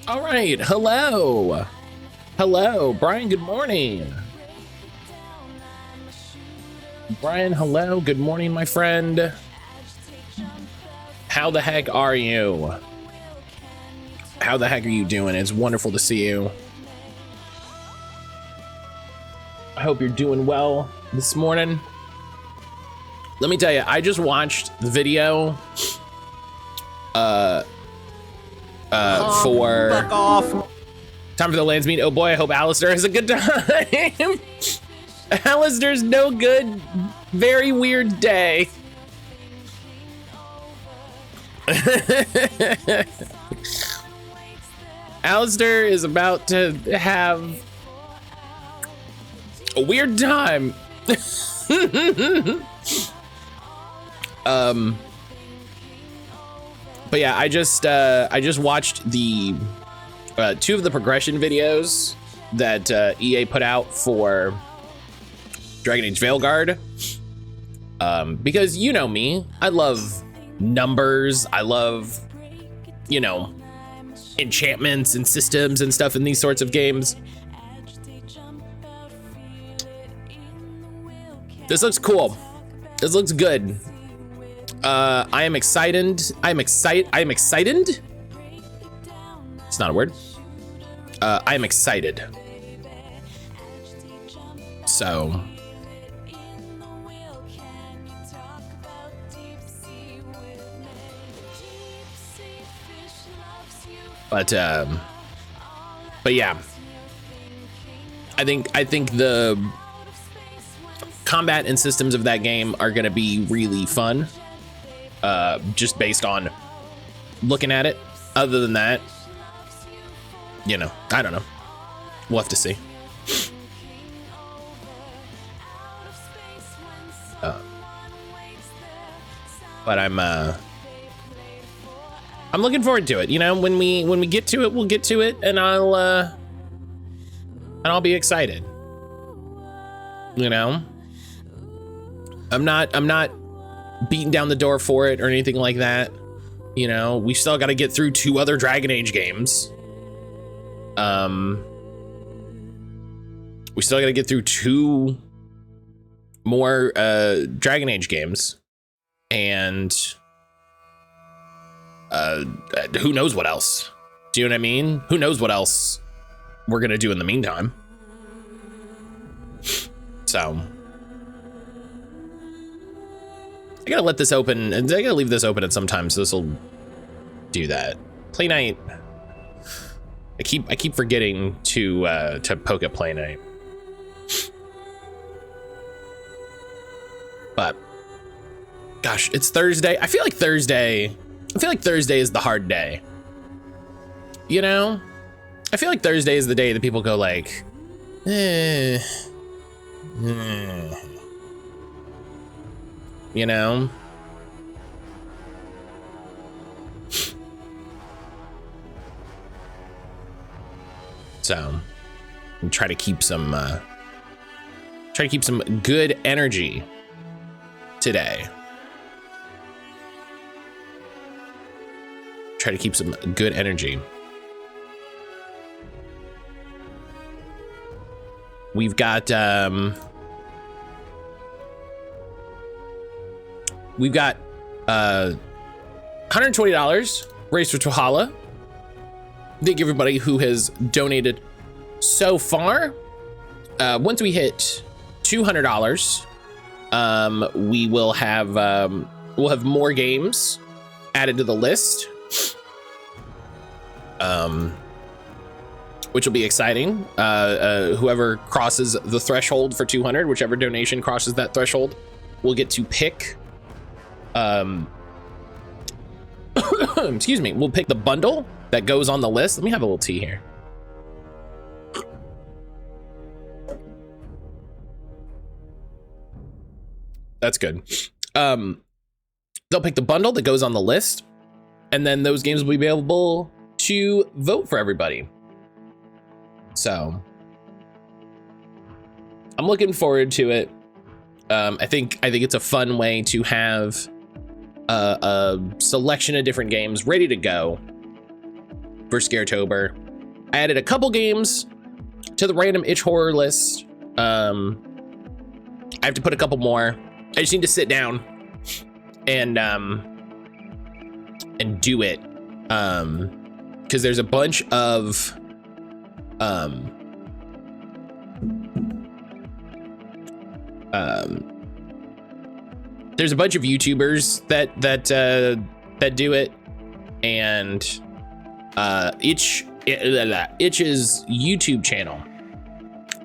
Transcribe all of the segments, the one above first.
All right, hello. Hello, Brian, good morning. Brian, hello, good morning, my friend. How the heck are you? How the heck are you doing? It's wonderful to see you. I hope you're doing well this morning. Let me tell you, I just watched the video for fuck off. Time for the Lands meet. Oh boy, I hope Alistair has a good time. Alistair's no good, very weird day. Alistair is about to have a weird time. But yeah, I just watched the two of the progression videos that EA put out for Dragon Age Veilguard. Because you know me, I love numbers. I love, you know, enchantments and systems and stuff in these sorts of games. This looks cool. This looks good. I am excited. I'm excited. It's not a word. I am excited. So. But yeah. I think the combat and systems of that game are gonna be really fun. Just based on looking at it. Other than that, you know, I don't know. We'll have to see. But I'm looking forward to it. You know, when we get to it, we'll get to it, and I'll be excited. You know, I'm not beating down the door for it or anything like that. You know, we still got to get through 2 other Dragon Age games. We still got to get through 2 more Dragon Age games, and who knows what else? Do you know what I mean? Who knows what else we're gonna do in the meantime? So I gotta let this open, and I gotta leave this open at some time, so this will do that. Play night. I keep forgetting to poke at play night. But gosh, it's Thursday. I feel like Thursday is the hard day. You know? I feel like Thursday is the day that people go like, you know? So, try to keep some good energy today. Try to keep some good energy. We've got $120 raised for Twahala. Thank everybody who has donated so far. Once we hit $200, we will have we'll have more games added to the list, which will be exciting. Whoever crosses the threshold for 200, whichever donation crosses that threshold, will get to pick. Excuse me. We'll pick the bundle that goes on the list. Let me have a little tea here. That's good. They'll pick the bundle that goes on the list, and then those games will be available to vote for everybody. So I'm looking forward to it. I think it's a fun way to have a selection of different games ready to go for Scaretober. I added a couple games to the random itch horror list. I have to put a couple more. I just need to sit down and do it. Because there's a bunch of there's a bunch of YouTubers that do it, and Itch's YouTube channel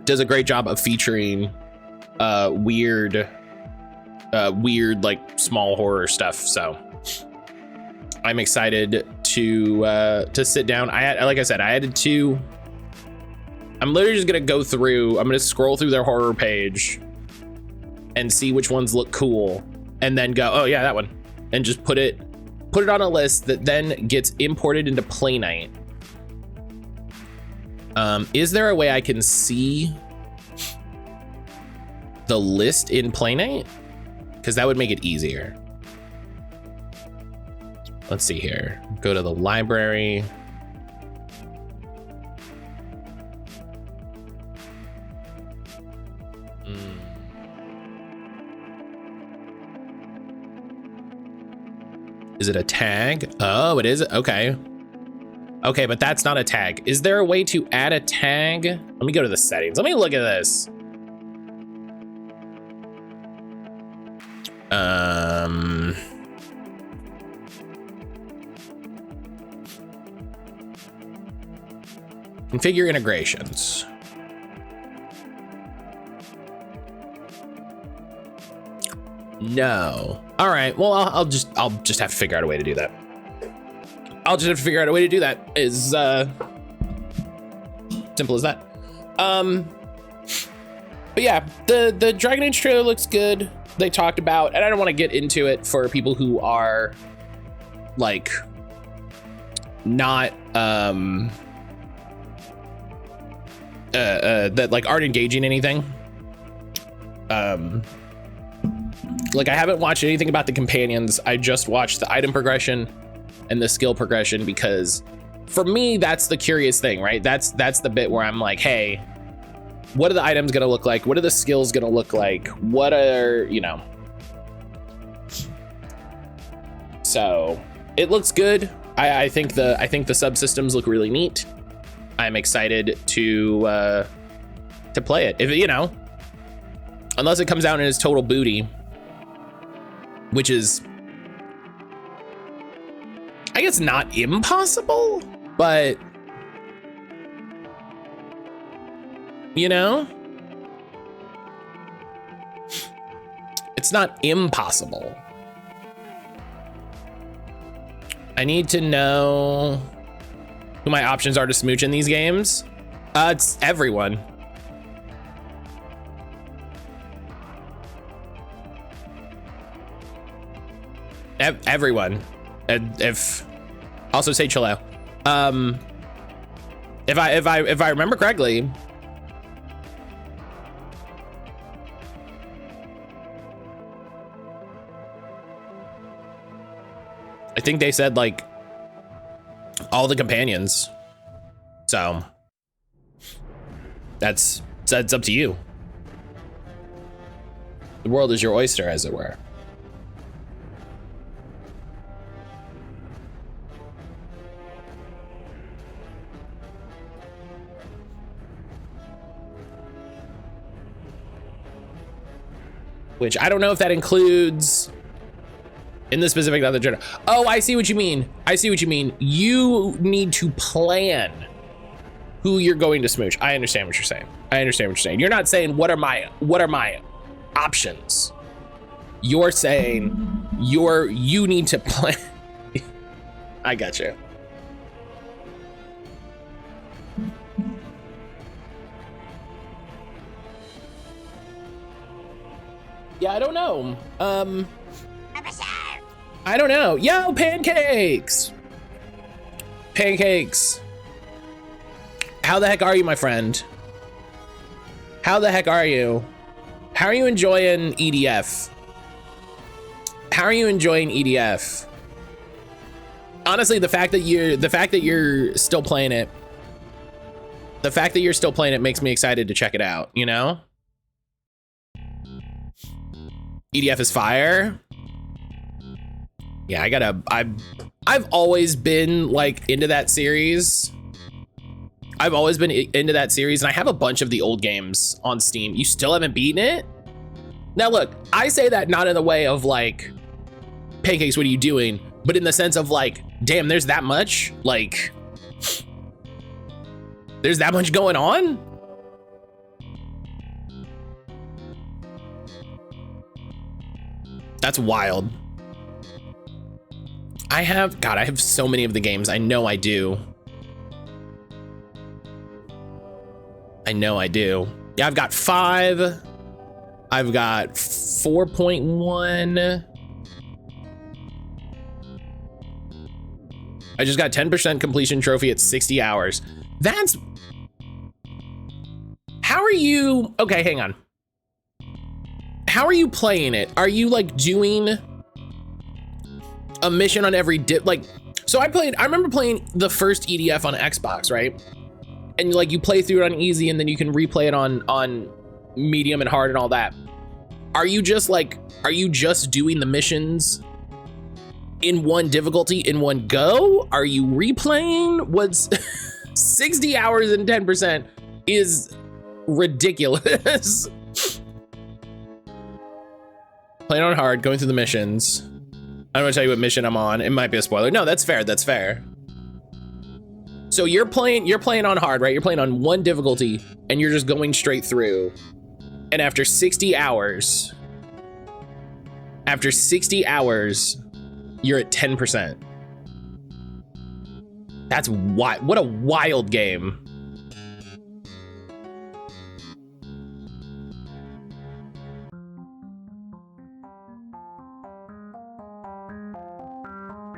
does a great job of featuring weird like small horror stuff. So I'm excited to sit down. Like I said, I added 2. I'm literally just gonna go through. I'm gonna scroll through their horror page and see which ones look cool, and then go, oh yeah, that one, and just put it on a list that then gets imported into Play Night. Is there a way I can see the list in Play Night? Because that would make it easier. Let's see here. Go to the library. Is it a tag? Oh, it is. Okay. Okay, but that's not a tag. Is there a way to add a tag? Let me go to the settings. Let me look at this. Configure integrations. No. All right. Well, I'll just have to figure out a way to do that. I'll just have to figure out a way to do that. Is simple as that. But yeah, the Dragon Age trailer looks good. They talked about, and I don't want to get into it for people who are like not that like aren't engaging anything. Like I haven't watched anything about the companions. I just watched the item progression and the skill progression, because for me, that's the curious thing, right? That's the bit where I'm like, hey, what are the items gonna look like? What are the skills gonna look like? What are, you know? So it looks good. I think the subsystems look really neat. I'm excited to play it. If you know, unless it comes out and is total booty, which is, I guess, not impossible, but you know, it's not impossible. I need to know who my options are to smooch in these games. It's everyone. Everyone. If also say Chilo. If I remember correctly, I think they said like all the companions. So that's up to you. The world is your oyster, as it were. Which I don't know if that includes in the specific other journal. Oh, I see what you mean. I see what you mean. You need to plan who you're going to smooch. I understand what you're saying. I understand what you're saying. You're not saying what are my options. You're saying you need to plan. I got you. Yeah, I don't know. I don't know. Yo, pancakes. Pancakes. How the heck are you, my friend? How the heck are you? How are you enjoying EDF? How are you enjoying EDF? Honestly, the fact that you're still playing it, makes me excited to check it out, you know? EDF is fire. Yeah, I've always been like into that series. And I have a bunch of the old games on Steam. You still haven't beaten it? Now look, I say that not in the way of like, Pancakes, what are you doing? But in the sense of like, damn, there's that much? Like, there's that much going on? That's wild. I have so many of the games. I know I do. Yeah, I've got 5. I've got 4.1. I just got 10% completion trophy at 60 hours. That's... How are you... Okay, hang on. How are you playing it? Are you like doing a mission on every so I remember playing the first EDF on Xbox, right? And like you play through it on easy and then you can replay it on medium and hard and all that. Are you just doing the missions in one difficulty in one go? Are you replaying? What's 60 hours and 10% is ridiculous. Playing on hard, going through the missions. I don't want to tell you what mission I'm on. It might be a spoiler. No, that's fair. That's fair. So you're playing on hard, right? You're playing on one difficulty and you're just going straight through. And after 60 hours, you're at 10%. That's wild. What a wild game.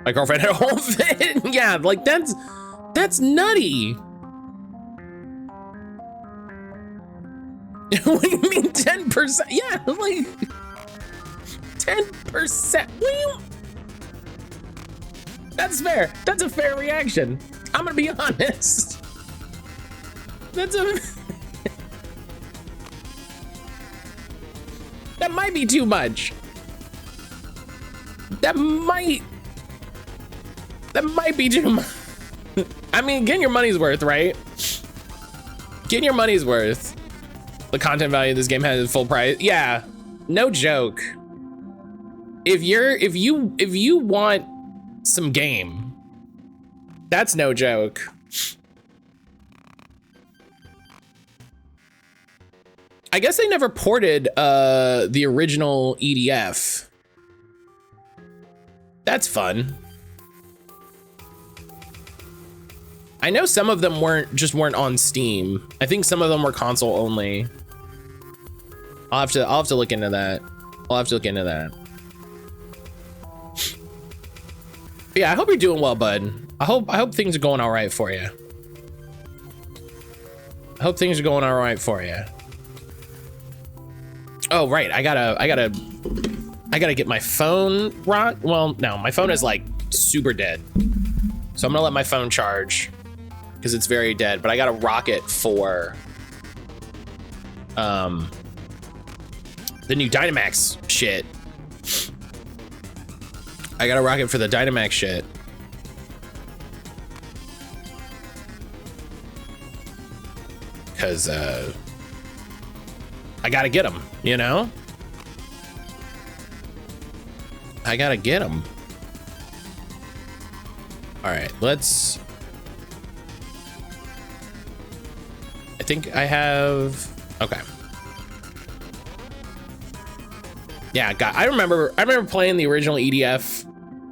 My girlfriend had a whole fit. Yeah, like that's nutty. What do you mean 10%? Yeah, like 10%. That's fair. That's a fair reaction. I'm gonna be honest. That might be too much. That might be too much. I mean, getting your money's worth, right? Getting your money's worth. The content value of this game has full price. Yeah, no joke. If you want some game, that's no joke. I guess they never ported the original EDF. That's fun. I know some of them weren't on Steam. I think some of them were console only. I'll have to look into that. Yeah, I hope you're doing well, bud. I hope things are going all right for you. Oh, right. I gotta get my phone right. Well, no, my phone is like super dead. So I'm gonna let my phone charge because it's very dead, but I gotta rock it for the new Dynamax shit. I gotta rock it for the Dynamax shit. Cause I gotta get them, you know? I gotta get them. All right, let's... I think I have... Okay. Yeah, I remember playing the original EDF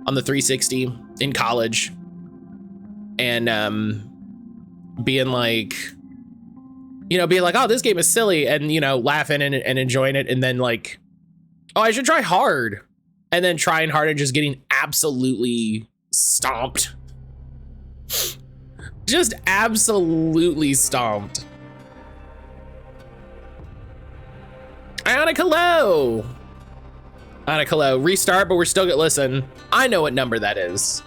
on the 360 in college and being like, oh, this game is silly, and laughing and enjoying it, and then like, oh, I should try hard, and then trying hard and just getting absolutely stomped. Just absolutely stomped. Anna Kalo, restart, but we're still gonna listen. I know what number that is.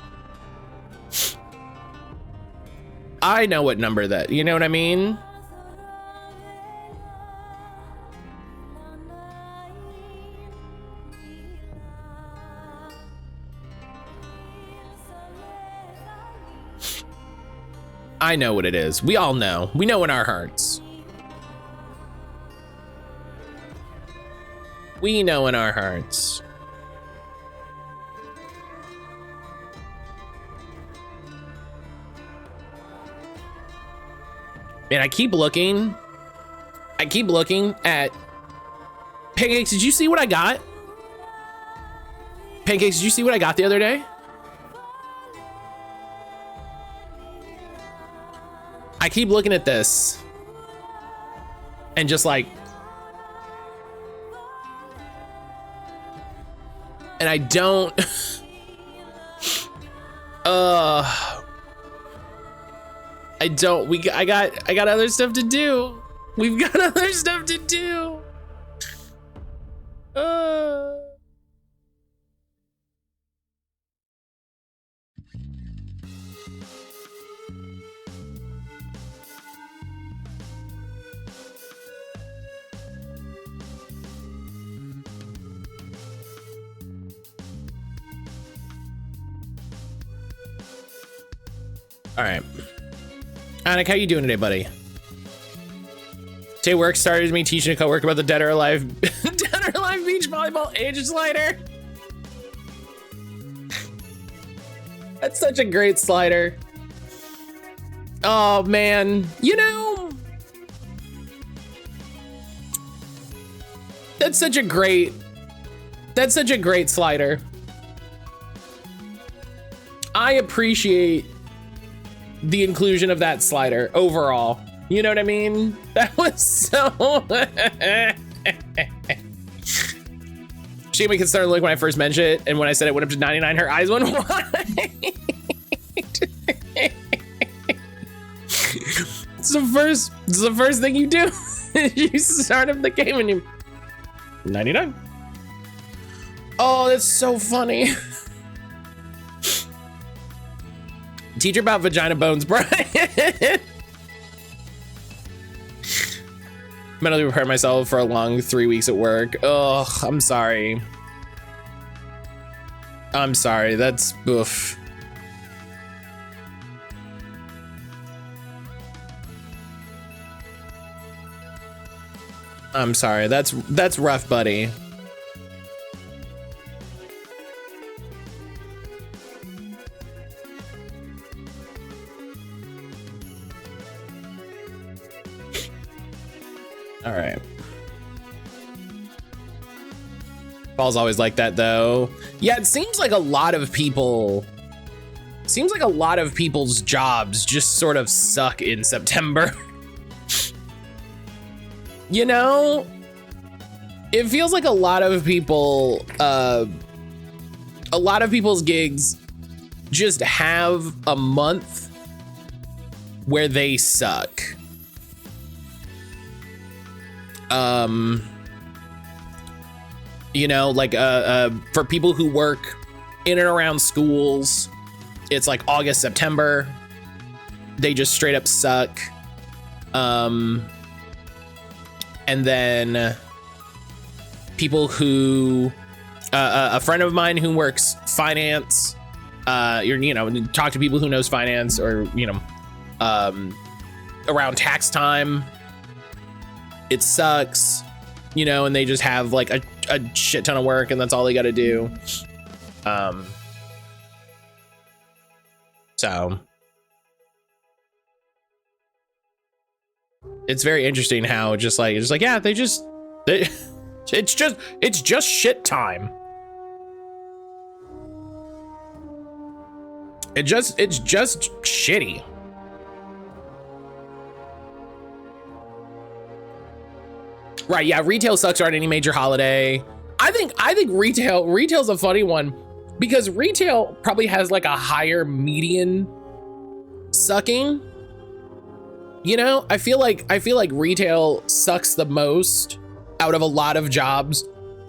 I know what number that, you know what I mean? I know what it is. We all know. We know in our hearts. We know in our hearts. And I keep looking at Pancakes. Did you see what I got? Pancakes, did you see what I got the other day? I keep looking at this and just like, and I don't, I got other stuff to do. We've got other stuff to do. All right. Anik, how you doing today, buddy? Today work started me teaching a coworker about the Dead or Alive beach volleyball age slider. That's such a great slider. Oh man, you know, that's such a great slider. I appreciate the inclusion of that slider overall. You know what I mean? That was so. Shima could start to look when I first mentioned it, and when I said it went up to 99, her eyes went wide. It's the first thing you do. You start up the game and you 99. Oh, that's so funny. Teach her about vagina bones, Brian. Mentally prepare myself for a long 3 weeks at work. Oh, I'm sorry. I'm sorry. That's oof. I'm sorry. That's rough, buddy. All right. Paul's always like that though. Yeah, it seems like a lot of people's jobs just sort of suck in September. You know, it feels like a lot of people's gigs just have a month where they suck. You know, like for people who work in and around schools, it's like August, September, they just straight up suck. And then people who a friend of mine who works finance, talk to people who knows finance, or around tax time, it sucks, and they just have like a shit ton of work, and that's all they got to do. So it's very interesting how it's like yeah, it's just shit time. It's just shitty. Right, yeah, retail sucks aren't any major holiday. I think retail's a funny one, because retail probably has like a higher median sucking. I feel like retail sucks the most out of a lot of jobs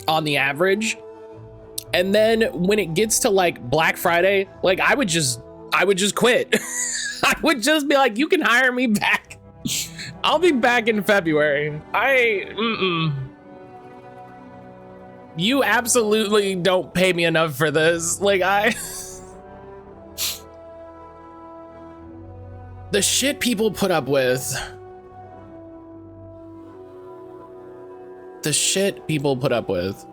on the average. And then when it gets to like Black Friday, like I would just quit. I would just be like, you can hire me back. I'll be back in February. You absolutely don't pay me enough for this. Like, the shit people put up with. The shit people put up with.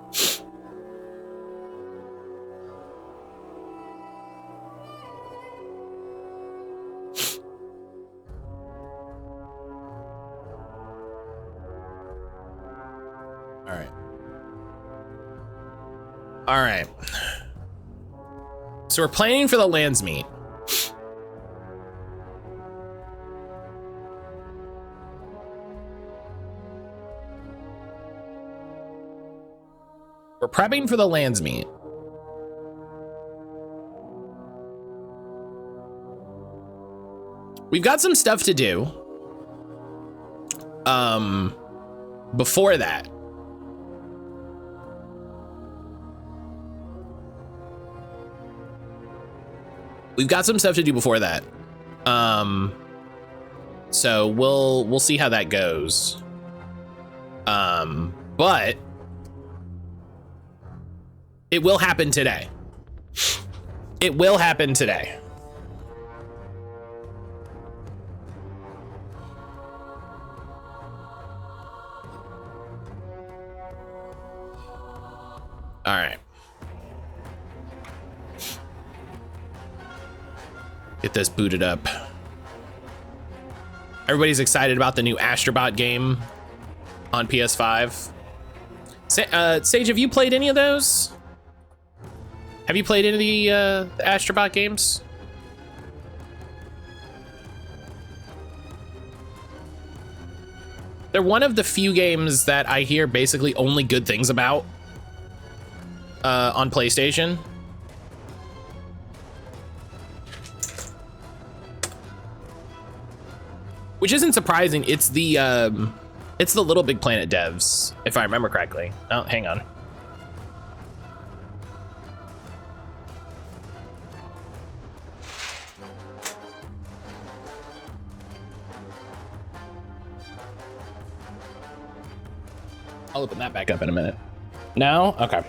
All right. So we're planning for the lands meet. We're prepping for the lands meet. We've got some stuff to do. Before that. We've got some stuff to do before that. So we'll see how that goes. But it will happen today. It will happen today. All right. Get this booted up. Everybody's excited about the new Astrobot game on PS5. Sage, have you played any of those? Have you played any of the Astrobot games? They're one of the few games that I hear basically only good things about on PlayStation. Which isn't surprising. It's the Little Big Planet devs, if I remember correctly. Oh, hang on. I'll open that back up in a minute. No? Okay.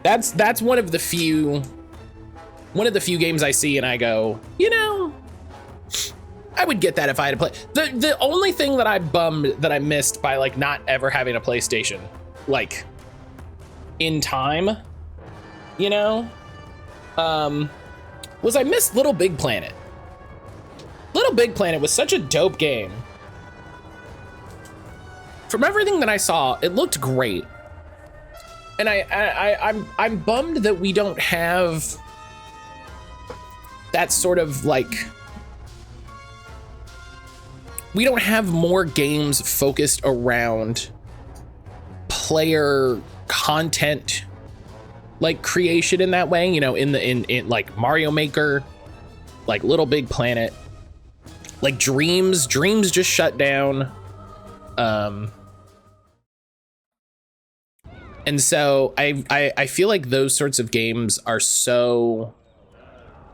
That's one of the few games I see and I go, you know, I would get that if I had to play. The only thing that I bummed that I missed by like not ever having a PlayStation, like in time, you know, was I missed Little Big Planet. Little Big Planet was such a dope game. From everything that I saw, it looked great. And I'm bummed that we don't have that sort of like, we don't have more games focused around player content, like creation in that way, you know, in like Mario Maker, like Little Big Planet, like Dreams just shut down. And so I feel like those sorts of games are so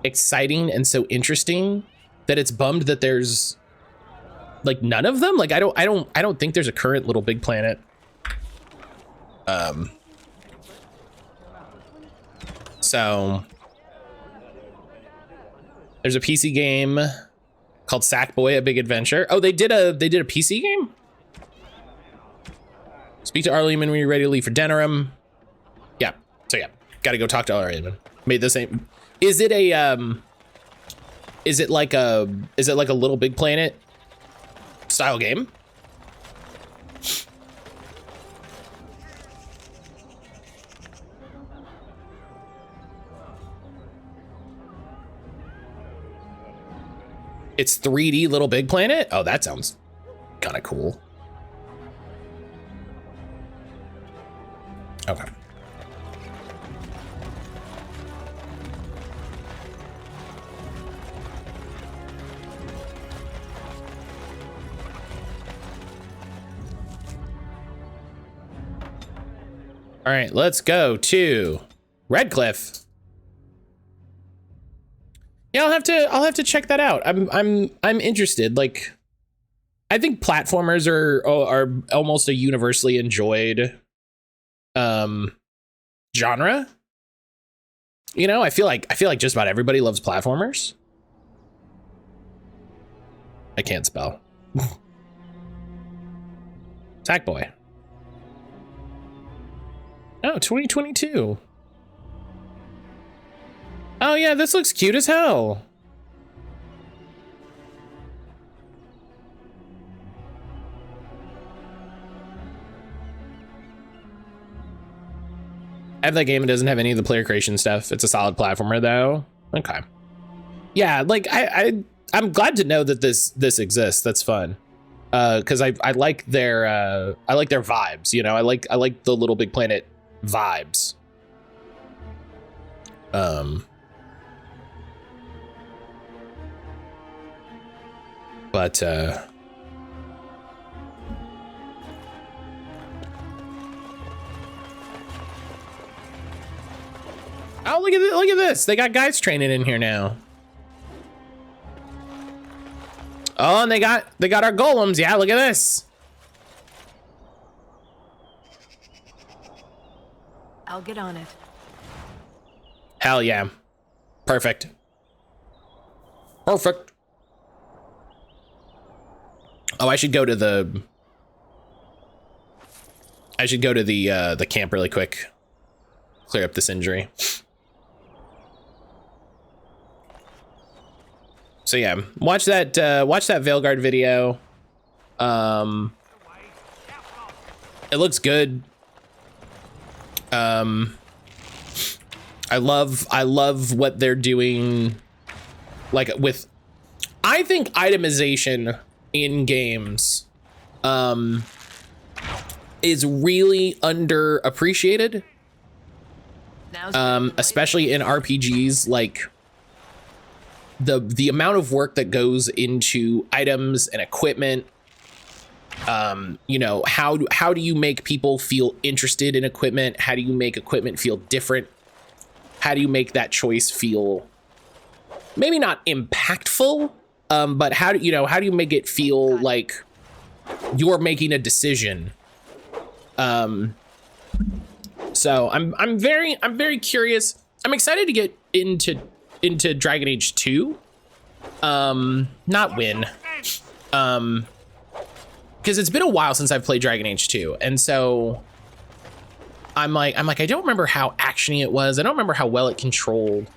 exciting and so interesting that it's bummed that there's like none of them. Like I don't think there's a current Little Big Planet. So there's a PC game called Sackboy: A Big Adventure. Oh, they did a PC game? Speak to Arleeman when you're ready to leave for Denerim. Yeah. So yeah, gotta go talk to Arleeman. Made the same. Is it like a Little Big Planet style game? It's 3D Little Big Planet? Oh, that sounds kind of cool. Okay. All right, let's go to Redcliffe. Yeah, I'll have to check that out. I'm interested. Like, I think platformers are almost a universally enjoyed genre. You know, I feel like just about everybody loves platformers. I can't spell. Sackboy. Oh, 2022. Oh yeah, this looks cute as hell. I have that game. It doesn't have any of the player creation stuff. It's a solid platformer though. Okay. Yeah, like I'm glad to know that this exists. That's fun. Because I like their vibes. You know, I like the Little Big Planet vibes. But oh, look at this. They got guys training in here now. Oh, and they got our golems. Yeah, look at this. I'll get on it. Hell yeah. Perfect. Perfect. Oh, I should go to the camp really quick. Clear up this injury. So yeah, watch that Veilguard video. It looks good. I love what they're doing. Like with, I think itemization in games is really underappreciated. Especially in RPGs, like the amount of work that goes into items and equipment. You know, how do you make people feel interested in equipment? How do you make equipment feel different? How do you make that choice feel maybe not impactful, but how do you make it feel like you're making a decision? So I'm very curious. I'm excited to get into Dragon Age 2. Not win. Because it's been a while since I've played Dragon Age 2, and so I'm like I don't remember how actiony it was. I don't remember how well it controlled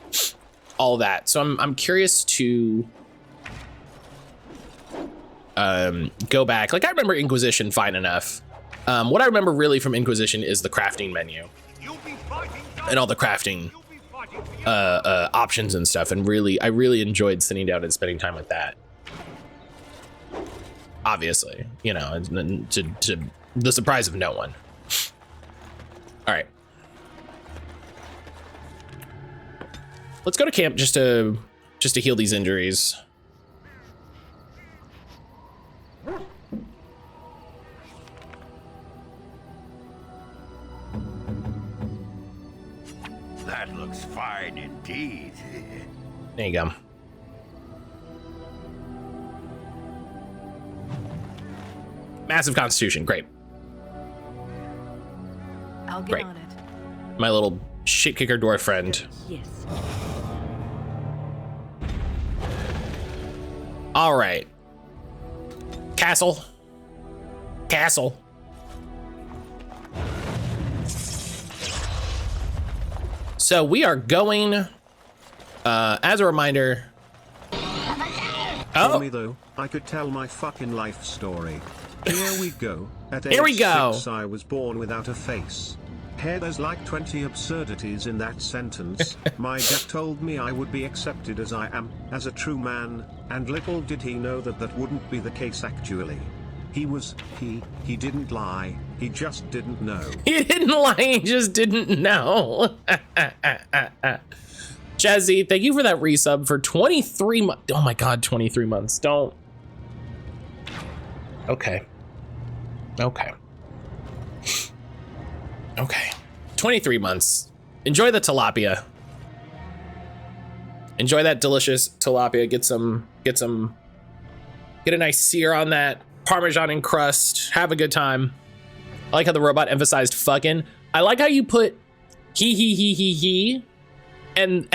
all that. So I'm curious to go back. Like I remember Inquisition fine enough. What I remember really from Inquisition is the crafting menu and all the crafting options and stuff. And I really enjoyed sitting down and spending time with that. Obviously, you know, to the surprise of no one. All right. Let's go to camp just to heal these injuries. That looks fine indeed. There you go. Massive constitution, great. I'll get Great. on it. My little shit kicker dwarf friend. Yes. All right. Castle. So we are going, as a reminder. For me though, I could tell my fucking life story. Here we go. At age Here we go. 6, I was born without a face. Hey, there's like 20 absurdities in that sentence. My dad told me I would be accepted as I am, as a true man, and little did he know that that wouldn't be the case actually. He didn't lie, he just didn't know. He didn't lie, he just didn't know. Jazzy, thank you for that resub for 23 months. Oh my God, 23 months. Don't. Okay. 23 months. Enjoy the tilapia. Enjoy that delicious tilapia. Get a nice sear on that Parmesan and crust. Have a good time. I like how the robot emphasized fucking. I like how you put he, and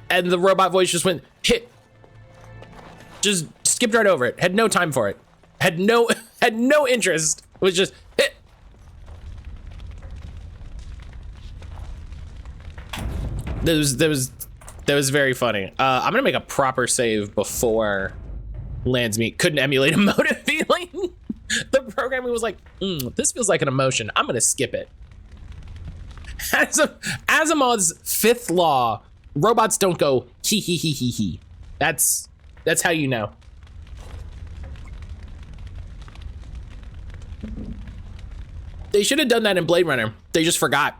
the robot voice just went hit. Just skipped right over it. Had no time for it. Had no interest. It was just hit. That was very funny. I'm gonna make a proper save before lands me. Couldn't emulate a motive feeling. The programming was like, this feels like an emotion. I'm gonna skip it. Asimov's fifth law: robots don't go he. That's how you know. They should have done that in Blade Runner. They just forgot.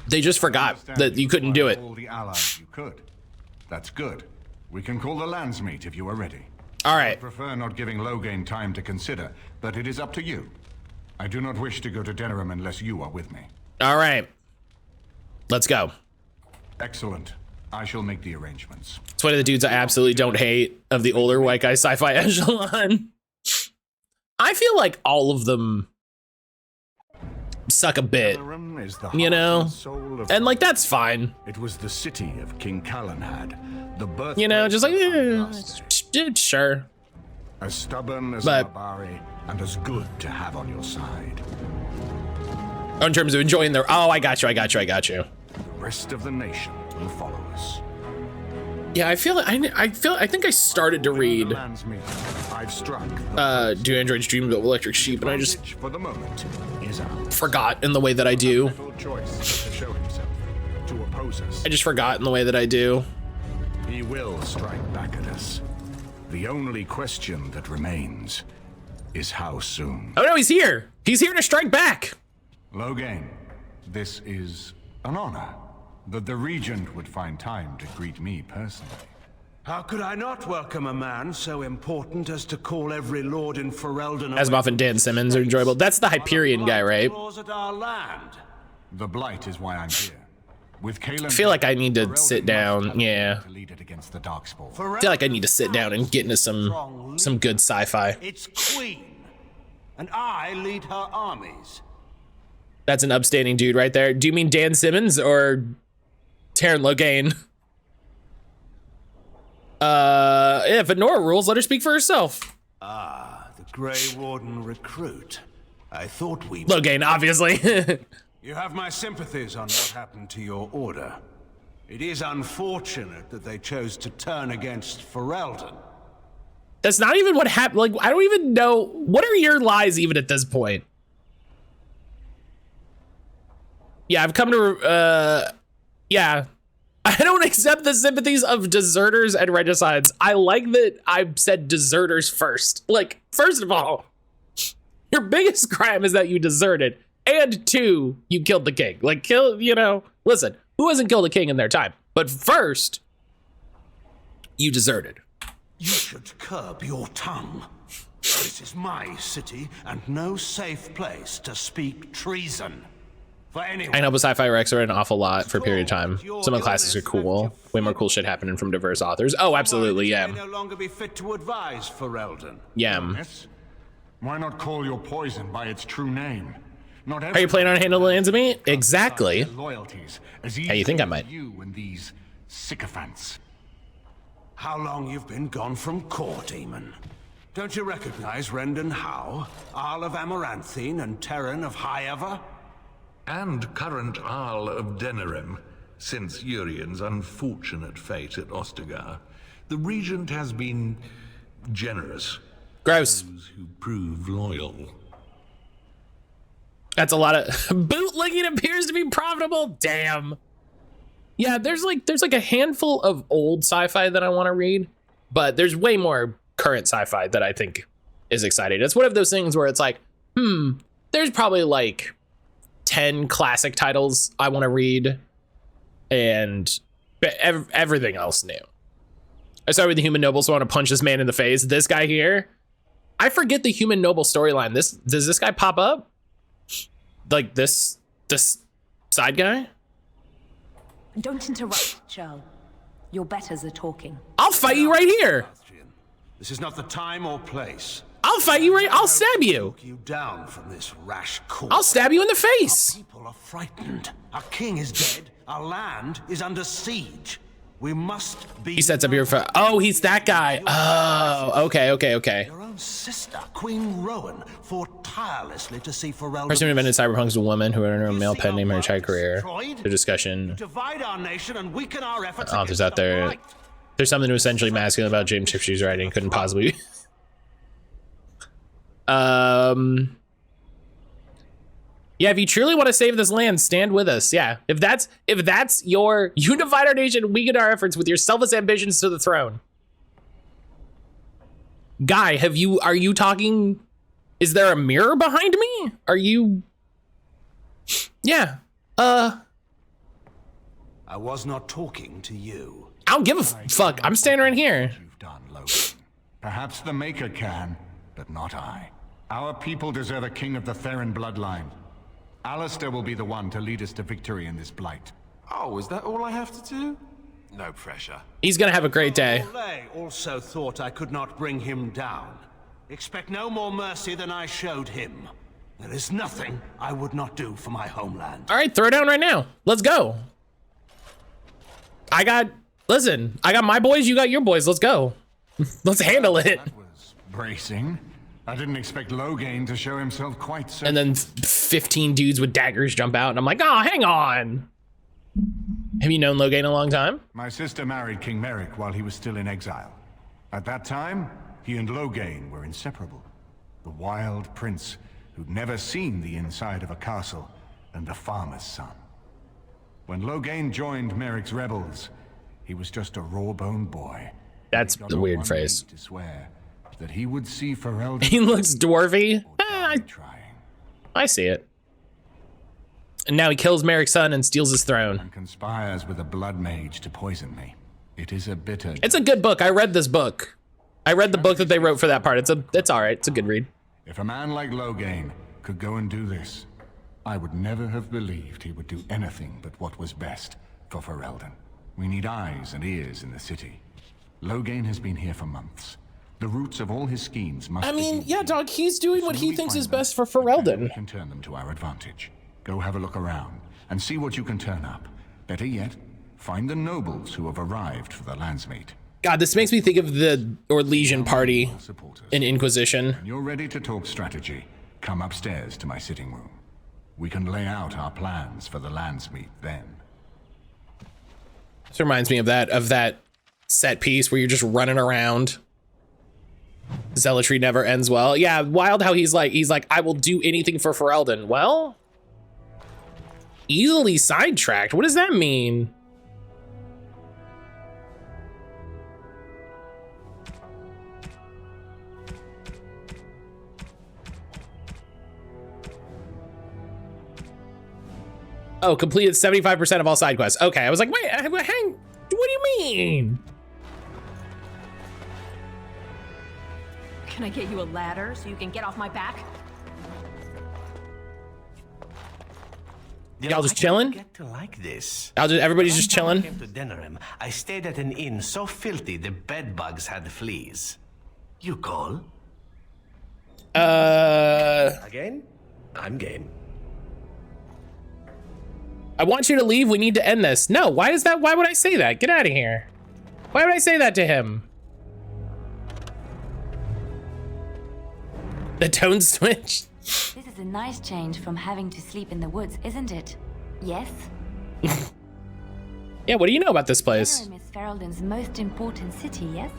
They just forgot that you couldn't do it. All the allies you could. That's good. We can call the landsmeet if you are ready. All I right. prefer not giving Loghain time to consider, but it is up to you. I do not wish to go to Denerim unless you are with me. All right. Let's go. Excellent. I shall make the arrangements. It's one of the dudes I absolutely don't hate of the older white guy sci-fi echelon. I feel like all of them suck a bit, Denerim is the you know? heart and soul of And like, that's fine. It was the city of King Calanhad, the birth. You know, just like, sure. As stubborn as But- Mabari, and as good to have on your side. In terms of enjoying their, oh, I got you. The rest of the nation will follow us. Yeah, I think I started to read Landsmeet, I've struck the Do Androids Dream of Electric Sheep, and I just advantage for the moment is ours. forgot in the way that I do. Little choice to show himself, to oppose us. I just forgot in the way that I do. He will strike back at us. The only question that remains is how soon. Oh no, he's here. He's here to strike back. Loghain, this is an honor that the Regent would find time to greet me personally. How could I not welcome a man so important as to call every lord in Ferelden? Asimov and Dan Simmons are enjoyable. That's the Hyperion guy, right? At our land. The Blight is why I'm here. With Kaelan, I feel like I need to Ferelden sit must down. have Yeah. to lead it against the Darkspawn. I feel like I need to sit down and get into some good sci-fi. Its queen, and I lead her armies. That's an upstanding dude right there. Do you mean Dan Simmons or Taron Loghain? If Honora rules, let her speak for herself. Ah, the Grey Warden recruit. I thought we... Loghain, obviously. You have my sympathies on what happened to your order. It is unfortunate that they chose to turn against Ferelden. That's not even what happened. Like, I don't even know. What are your lies even at this point? Yeah, I've come to, yeah. I don't accept the sympathies of deserters and regicides. I like that I said deserters first. Like, first of all, your biggest crime is that you deserted. And two, you killed the king. Like, listen, who hasn't killed a king in their time? But first, you deserted. You should curb your tongue. This is my city and no safe place to speak treason. For anyone. I know, but sci-fi recs are an awful lot for a period of time. Some of the classes are cool. Way more cool shit happening from diverse authors. Oh, absolutely, yeah. May no longer be fit to advise Ferelden. Yeah. Yes? Why not call your poison by its true name? Not Are you planning on handling lands of me? Exactly. Loyalties as How you think I easily might? as you and these sycophants. How long you've been gone from court, Demon? Don't you recognize Rendon Howe, Arl of Amaranthine, and Terran of Highever? And current Arl of Denerim, since Urian's unfortunate fate at Ostagar. The Regent has been generous. Gross. Those who prove loyal. That's a lot of bootlegging appears to be profitable. Damn. Yeah, there's like a handful of old sci-fi that I want to read, but there's way more current sci-fi that I think is exciting. It's one of those things where it's like, there's probably like 10 classic titles I want to read, and everything else new. I started with the Human Noble, so I want to punch this man in the face. This guy here, I forget the Human Noble storyline. Does this guy pop up? Like this side guy? Don't interrupt, Joe. Your betters are talking. I'll fight you right here. This is not the time or place. I'll fight you right. I'll stab you. Talk you down from this rash course. I'll stab you in the face. People are frightened. Our king is dead. Our land is under siege. We must be. He sets up here for. Oh, he's that guy. Oh, okay. Your own sister, Queen Rowan, fought tirelessly to see Ferelden. Person who invented cyberpunk is a woman who earned a male pet name in her entire career. The discussion. Divide our nation and weaken our efforts. Authors out there. There's something essentially masculine about James Shifty's writing. Couldn't possibly. Yeah, if you truly want to save this land, stand with us. Yeah, if that's you divide our nation, weaken our efforts with your selfless ambitions to the throne. Guy, are you talking? Is there a mirror behind me? Are you? Yeah. I was not talking to you. I don't give a fuck. I'm standing right here. You've done, Logan. Perhaps the Maker can, but not I. Our people deserve a king of the Theron bloodline. Alistair will be the one to lead us to victory in this blight. Oh, is that all I have to do? No pressure. He's gonna have a great day. Olay also thought I could not bring him down. Expect no more mercy than I showed him. There is nothing I would not do for my homeland. All right, throw down right now. Let's go. Listen, I got my boys, you got your boys. Let's go. Let's handle it. That was bracing. I didn't expect Logain to show himself quite so. And then 15 dudes with daggers jump out, and I'm like, oh, hang on. Have you known Logain a long time? My sister married King Merrick while he was still in exile. At that time, he and Logain were inseparable. The wild prince who'd never seen the inside of a castle, and the farmer's son. When Logain joined Merrick's rebels, he was just a raw-boned boy. That's the weird phrase. To swear that he would see Ferelden. He looks dwarfy. Trying. I see it. And now he kills Merrick's son and steals his throne. And conspires with a blood mage to poison me. It is a bitter. It's a good book. I read this book. I read the book that they wrote for that part. It's all right. It's a good read. If a man like Logain could go and do this, I would never have believed he would do anything but what was best for Ferelden. We need eyes and ears in the city. Logain has been here for months. The roots of all his schemes must. I mean, yeah, dog. He's doing what he thinks is best for Ferelden. We can turn them to our advantage. Go have a look around and see what you can turn up. Better yet, find the nobles who have arrived for the Landsmeet. God, this makes me think of the Orlesian party in Inquisition. When you're ready to talk strategy, come upstairs to my sitting room. We can lay out our plans for the Landsmeet then. This reminds me of that set piece where you're just running around. Zealotry never ends well. Yeah, wild how he's like, I will do anything for Ferelden. Well, easily sidetracked. What does that mean? Oh, completed 75% of all side quests. Okay, I was like, wait, hang, what do you mean? Can I get you a ladder so you can get off my back? Y'all just chilling? Get to like this. Everybody's just chilling. I came to Denerim. I stayed at an inn so filthy the bed bugs had fleas. You call? Again? I'm game. I want you to leave. We need to end this. No, why would I say that? Get out of here. Why would I say that to him? The tone switch. This is a nice change from having to sleep in the woods, isn't it? Yes? Yeah, what do you know about this place? Denerim is Ferelden's most important city, yes?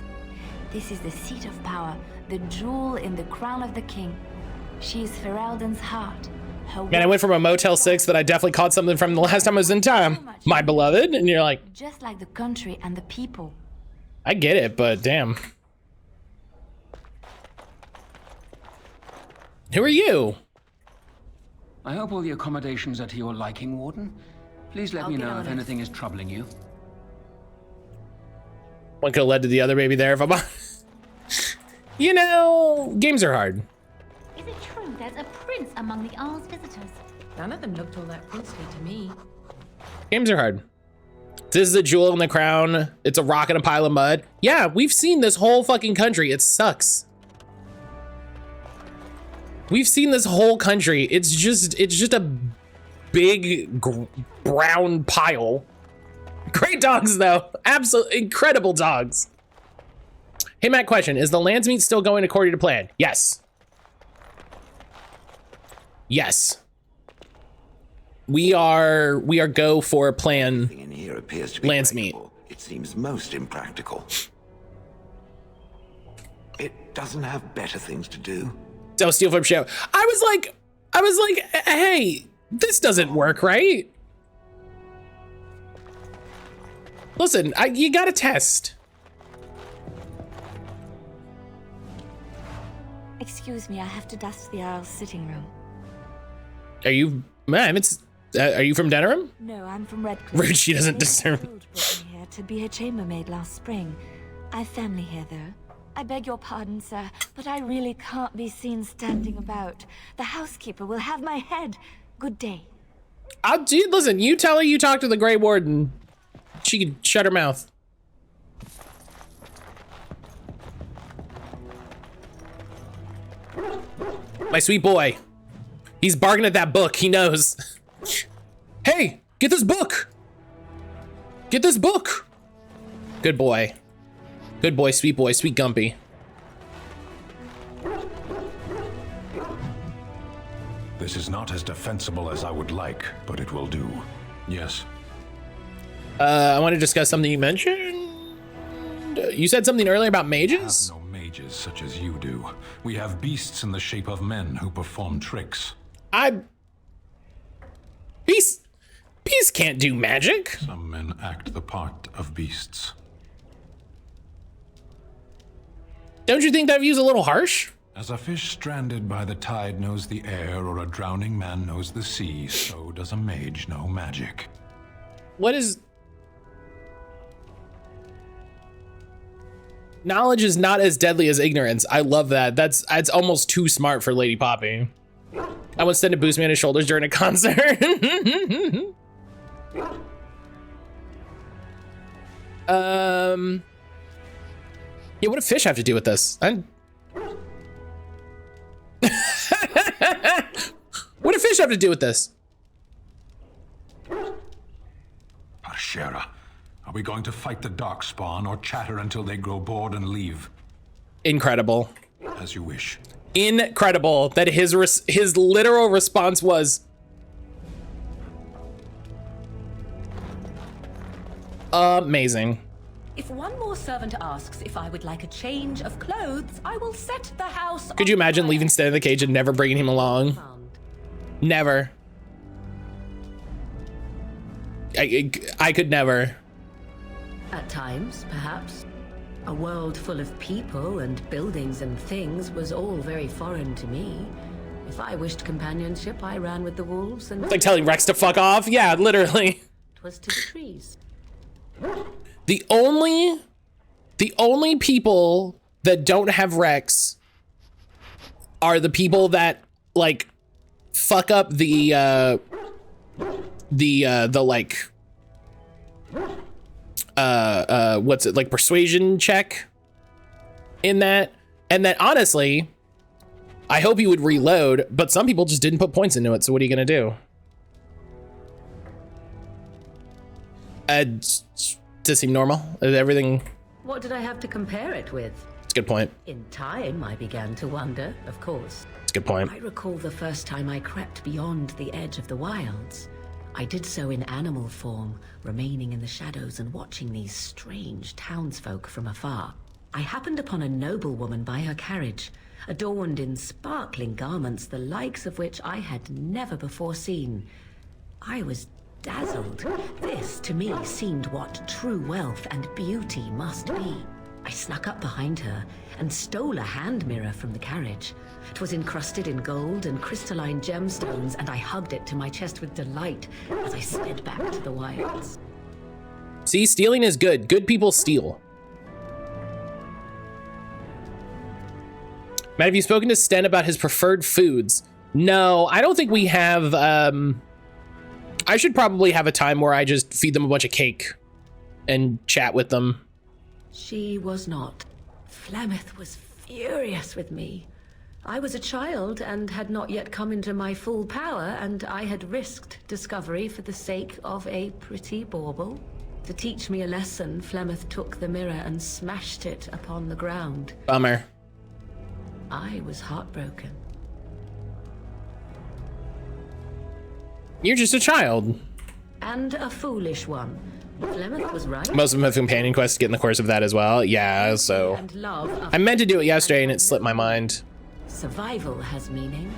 This is the seat of power, the jewel in the crown of the king. She is Ferelden's heart. Man, I went from a Motel 6 that I definitely caught something from the last time I was in time, my beloved, and you're like... Just like the country and the people. I get it, but damn. Who are you? I hope all the accommodations are to your liking, Warden. Please let me know if anything is troubling you. One could have led to the other, maybe there if I'm honest. You know, games are hard. Is it true there's a prince among the Arl's visitors? None of them looked all that princely to me. Games are hard. This is a jewel in the crown. It's a rock and a pile of mud. Yeah, we've seen this whole fucking country. It sucks. We've seen this whole country. It's just a big brown pile. Great dogs though. Absolutely incredible dogs. Hey Matt, question. Is the Lance meet still going according to plan? Yes. Yes. We are go for plan. In here appears to be Lance meet. It seems most impractical. It doesn't have better things to do. So Steel Flip Show. I was like, hey, this doesn't work, right? Listen, you gotta test. Excuse me, I have to dust the Earl's sitting room. Are you, ma'am? Are you from Denerim? No, I'm from Redcliffe. Rude, she doesn't discern. Brought me here to be her chambermaid last spring. I've family here, though. I beg your pardon, sir, but I really can't be seen standing about. The housekeeper will have my head. Good day. Dude, listen, you tell her you talked to the Grey Warden. She can shut her mouth. My sweet boy. He's barking at that book. He knows. Hey, get this book. Get this book. Good boy. Good boy, sweet Gumpy. This is not as defensible as I would like, but it will do. Yes. I want to discuss something you mentioned. You said something earlier about mages? We have no mages such as you do. We have beasts in the shape of men who perform tricks. Beasts can't do magic. Some men act the part of beasts. Don't you think that view's a little harsh? As a fish stranded by the tide knows the air, or a drowning man knows the sea, so does a mage know magic. What is... Knowledge is not as deadly as ignorance. I love that. That's almost too smart for Lady Poppy. I once sent a boost me on his shoulders during a concert. Yeah, what do fish have to do with this? What do fish have to do with this? Parshera, are we going to fight the Darkspawn or chatter until they grow bored and leave? Incredible. As you wish. Incredible that his literal response was amazing. If one more servant asks if I would like a change of clothes, I will set the house. Could you imagine leaving Stan in the cage and never bringing him along? Never. I could never. At times, perhaps. A world full of people and buildings and things was all very foreign to me. If I wished companionship, I ran with the wolves and... It's like telling Rex to fuck off. Yeah, literally. It was to the trees. The only people that don't have Rex are the people that like fuck up the like what's it, like persuasion check in that. And then honestly, I hope he would reload, but some people just didn't put points into it. So what are you gonna do? Does it seem normal? Is everything? What did I have to compare it with? It's a good point. In time, I began to wonder, of course. It's a good point. I recall the first time I crept beyond the edge of the wilds. I did so in animal form, remaining in the shadows and watching these strange townsfolk from afar. I happened upon a noblewoman by her carriage, adorned in sparkling garments, the likes of which I had never before seen. I was dazzled. This, to me, seemed what true wealth and beauty must be. I snuck up behind her and stole a hand mirror from the carriage. It was encrusted in gold and crystalline gemstones, and I hugged it to my chest with delight as I sped back to the wilds. See, stealing is good. Good people steal. Matt, have you spoken to Sten about his preferred foods? No, I don't think we have. I should probably have a time where I just feed them a bunch of cake and chat with them. She was not. Flemeth was furious with me. I was a child and had not yet come into my full power, and I had risked discovery for the sake of a pretty bauble. To teach me a lesson, Flemeth took the mirror and smashed it upon the ground. Bummer. I was heartbroken. You're just a child. And a foolish one. Flemeth was right. Most of them have companion quests to get in the course of that as well. Yeah, so... And love I meant to do it yesterday and it slipped my mind. Survival has meaning.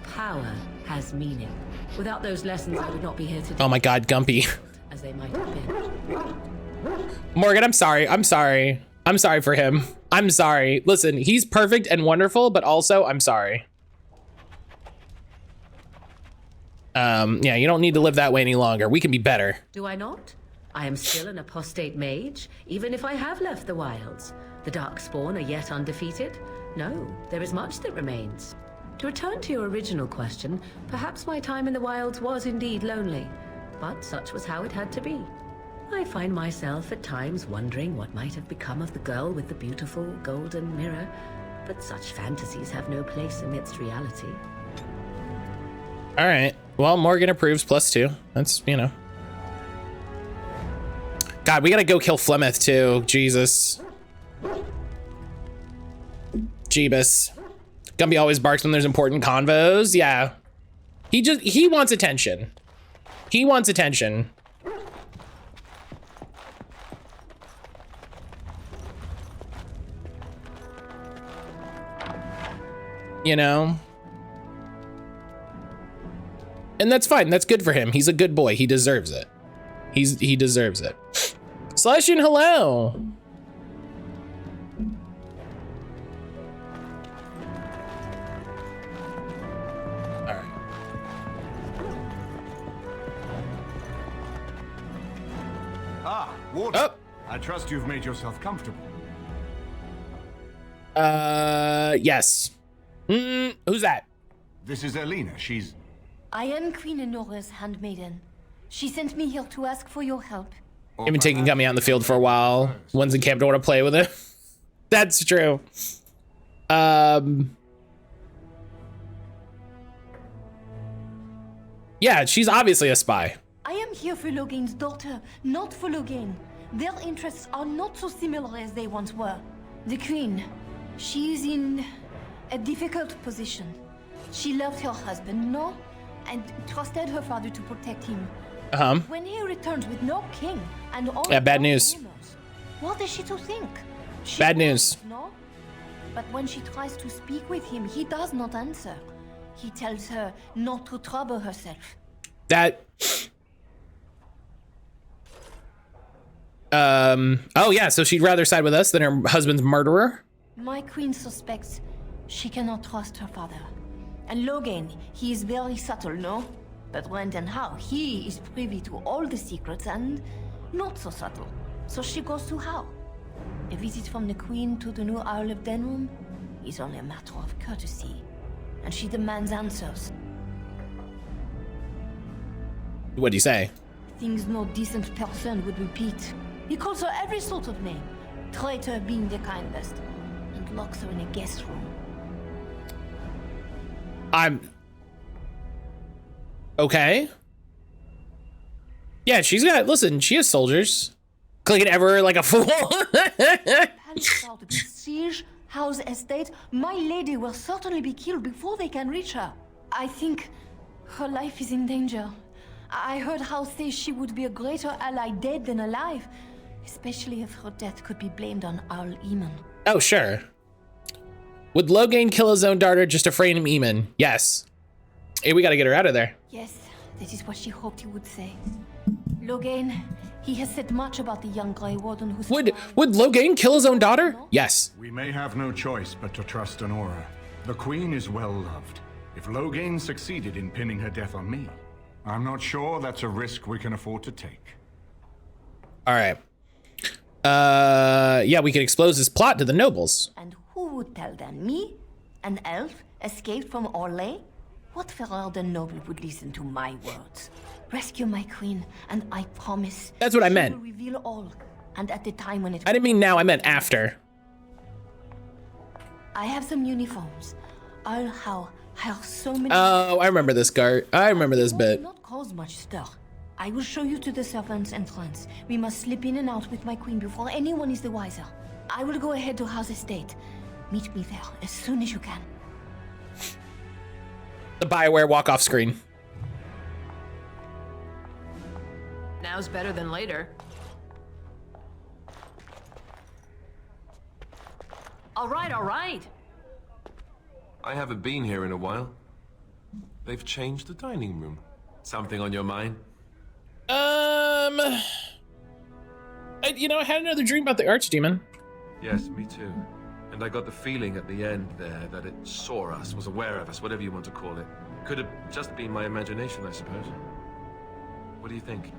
Power has meaning. Without those lessons, I would not be here today. Oh my god, Gumpy. As they might have been. Morgan, I'm sorry. I'm sorry. I'm sorry for him. I'm sorry. Listen, he's perfect and wonderful, but also I'm sorry. Yeah, you don't need to live that way any longer. We can be better. Do I not? I am still an apostate mage, even if I have left the wilds. The Darkspawn are yet undefeated. No, there is much that remains. To return to your original question, perhaps my time in the wilds was indeed lonely, but such was how it had to be. I find myself at times wondering what might have become of the girl with the beautiful golden mirror, but such fantasies have no place amidst reality. All right. Well, Morgan approves +2. That's, you know. God, we gotta go kill Flemeth too. Jesus. Jeebus. Gumby always barks when there's important convos. Yeah. He wants attention. He wants attention. You know? And that's fine. That's good for him. He's a good boy. He deserves it. He deserves it. Celestian, hello. All right. Ah, Warden. Oh. I trust you've made yourself comfortable. Yes. Who's that? This is Elena. She's... I am Queen Enora's handmaiden. She sent me here to ask for your help. You've been taking Gummy out in the field for a while. One's in camp don't want to play with it. That's true. Yeah, she's obviously a spy. I am here for Logain's daughter, not for Logain. Their interests are not so similar as they once were. The Queen, she is in a difficult position. She loved her husband, no? And trusted her father to protect him. When he returns with no king and all bad news. Rumors, what is she to think? She bad news. No? But when she tries to speak with him, he does not answer. He tells her not to trouble herself. That... Oh yeah, so she'd rather side with us than her husband's murderer? My queen suspects she cannot trust her father. And Logain, he is very subtle, no? But when and how, he is privy to all the secrets and not so subtle. So she goes to how? A visit from the queen to the new Isle of Denrum is only a matter of courtesy. And she demands answers. What'd he say? Things no decent person would repeat. He calls her every sort of name, traitor being the kindest, and locks her in a guest room. Okay. Yeah, she's got, listen, she has soldiers. Clicking ever like a fool. Palace out of siege, house estate, my lady will certainly be killed before they can reach her. I think her life is in danger. I heard how say she would be a greater ally dead than alive, especially if her death could be blamed on Arl Eamon. Oh, sure. Would Logain kill his own daughter just to frame Eamon? Yes. Hey, we gotta get her out of there. Yes, that is what she hoped he would say. Logain, he has said much about the young Grey Warden who... Would Logain kill his own daughter? Yes. We may have no choice but to trust Honora. The Queen is well loved. If Logain succeeded in pinning her death on me, I'm not sure that's a risk we can afford to take. All right. Yeah, we could expose his plot to the nobles. And who would tell them? Me? An elf escaped from Orlais? What Ferrer noble would listen to my words? Rescue my queen, and I promise... That's what I meant. Will reveal all. and at the time when it... I didn't mean now, I meant after. I have some uniforms. How so many... Oh, I remember this, Gart. I remember this bit. Not cause much stir. I will show you to the servants' entrance. We must slip in and out with my queen before anyone is the wiser. I will go ahead to House Estate. Meet me there as soon as you can. The BioWare walk-off screen. Now's better than later. All right. I haven't been here in a while. They've changed the dining room. Something on your mind? I had another dream about the Archdemon. Yes, me too. And I got the feeling at the end there that it saw us, was aware of us, whatever you want to call it. Could have just been my imagination, I suppose. What do you think?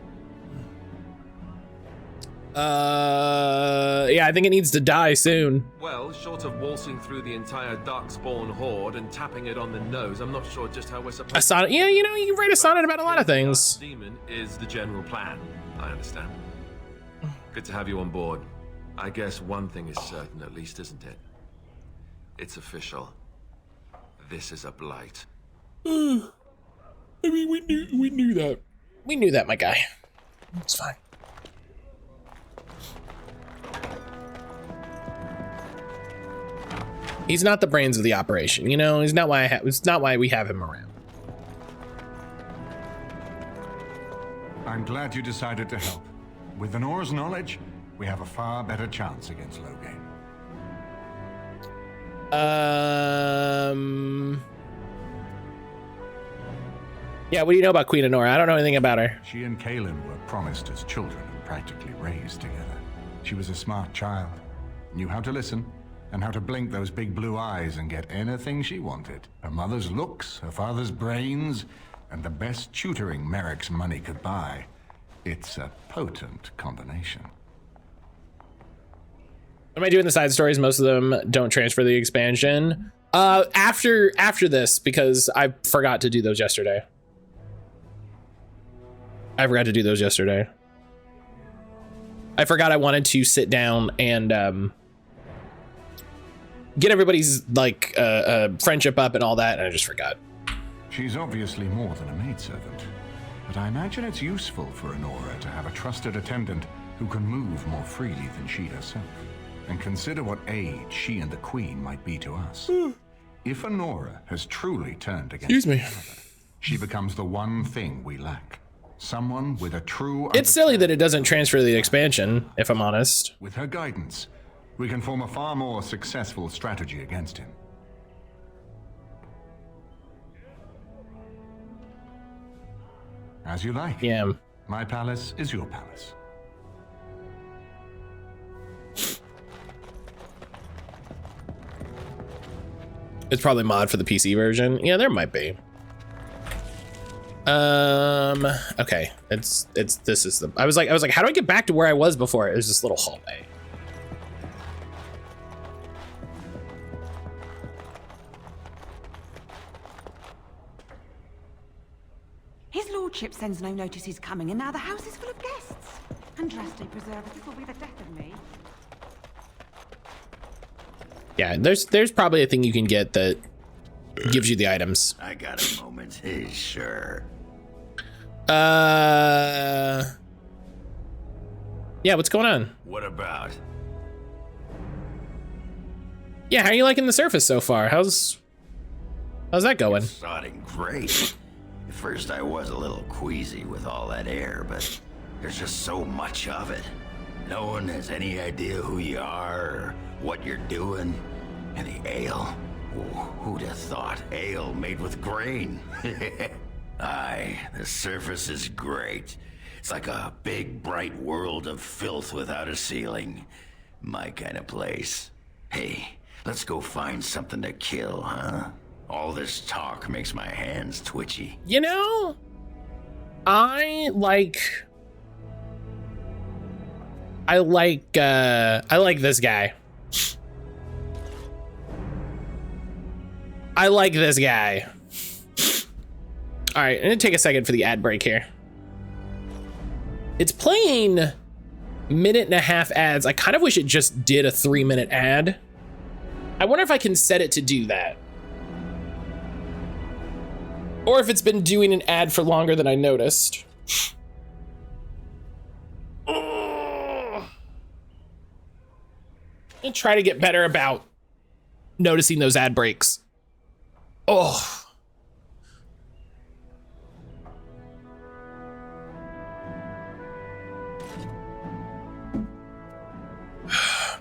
Yeah, I think it needs to die soon. Well, short of waltzing through the entire Darkspawn horde and tapping it on the nose, I'm not sure just how we're supposed to... A sonnet? Yeah, you can write a sonnet about a lot of things. Demon is the general plan. I understand. Good to have you on board. I guess one thing is certain, at least, isn't it? It's official. This is a blight. I mean, we knew that. We knew that, my guy. It's fine. He's not the brains of the operation, He's not why it's not why we have him around. I'm glad you decided to help. With Honora's knowledge, we have a far better chance against Loghain. Yeah, what do you know about Queen Honora? I don't know anything about her. She and Kaelin were promised as children and practically raised together. She was a smart child, knew how to listen, and how to blink those big blue eyes and get anything she wanted. Her mother's looks, her father's brains, and the best tutoring Merrick's money could buy. It's a potent combination. Am I doing the side stories? Most of them don't transfer the expansion. After this, because I forgot to do those yesterday. I forgot I wanted to sit down and get everybody's friendship up and all that, and I just forgot. She's obviously more than a maidservant, but I imagine it's useful for Honora to have a trusted attendant who can move more freely than she herself. And consider what aid she and the Queen might be to us. If Honora has truly turned against her, she becomes the one thing we lack. Someone with a true... It's silly that it doesn't transfer the expansion, if I'm honest. With her guidance, we can form a far more successful strategy against him. As you like. Yeah. My palace is your palace. It's probably mod for the PC version. Yeah, there might be. Okay. This is the... I was like, how do I get back to where I was before? It was this little hallway. His lordship sends no notice he's coming, and now the house is full of guests. Andraste preserve it, this will be the death of me. Yeah, there's probably a thing you can get that gives you the items. I got a moment. Sure. Yeah, what's going on? What about? Yeah, how are you liking the surface so far? How's that going? It's starting great. At first I was a little queasy with all that air, but there's just so much of it. No one has any idea who you are or what you're doing. And the ale. Who'd have thought ale made with grain? Aye, the surface is great. It's like a big, bright world of filth without a ceiling. My kind of place. Hey, let's go find something to kill, huh? All this talk makes my hands twitchy. You know, I like this guy. I like this guy. All right, I'm gonna take a second for the ad break here. It's playing 1.5 ads. I kind of wish it just did a 3-minute ad. I wonder if I can set it to do that. Or if it's been doing an ad for longer than I noticed. I'll try to get better about noticing those ad breaks. Oh.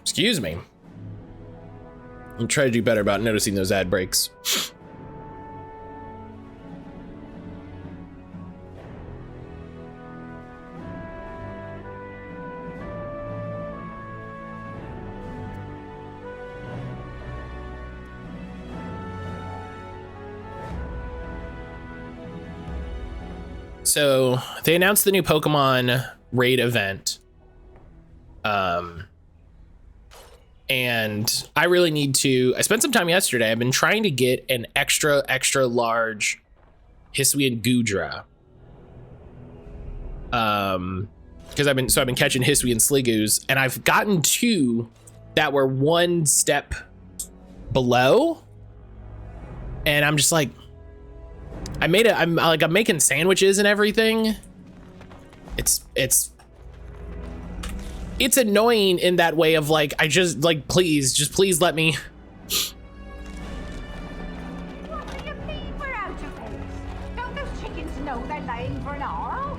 Excuse me. I'm trying to do better about noticing those ad breaks. So they announced the new Pokemon raid event. And I really need to, I spent some time yesterday. I've been trying to get an extra large Hisuian Goodra. Because I've been catching Hisuian Sligoos, and I've gotten 2 that were 1 step below. And I'm just like, I'm making sandwiches and everything. It's annoying in that way of like, I just like, please let me. What do you mean we're out of eggs? Don't those chickens know they're laying for an hour?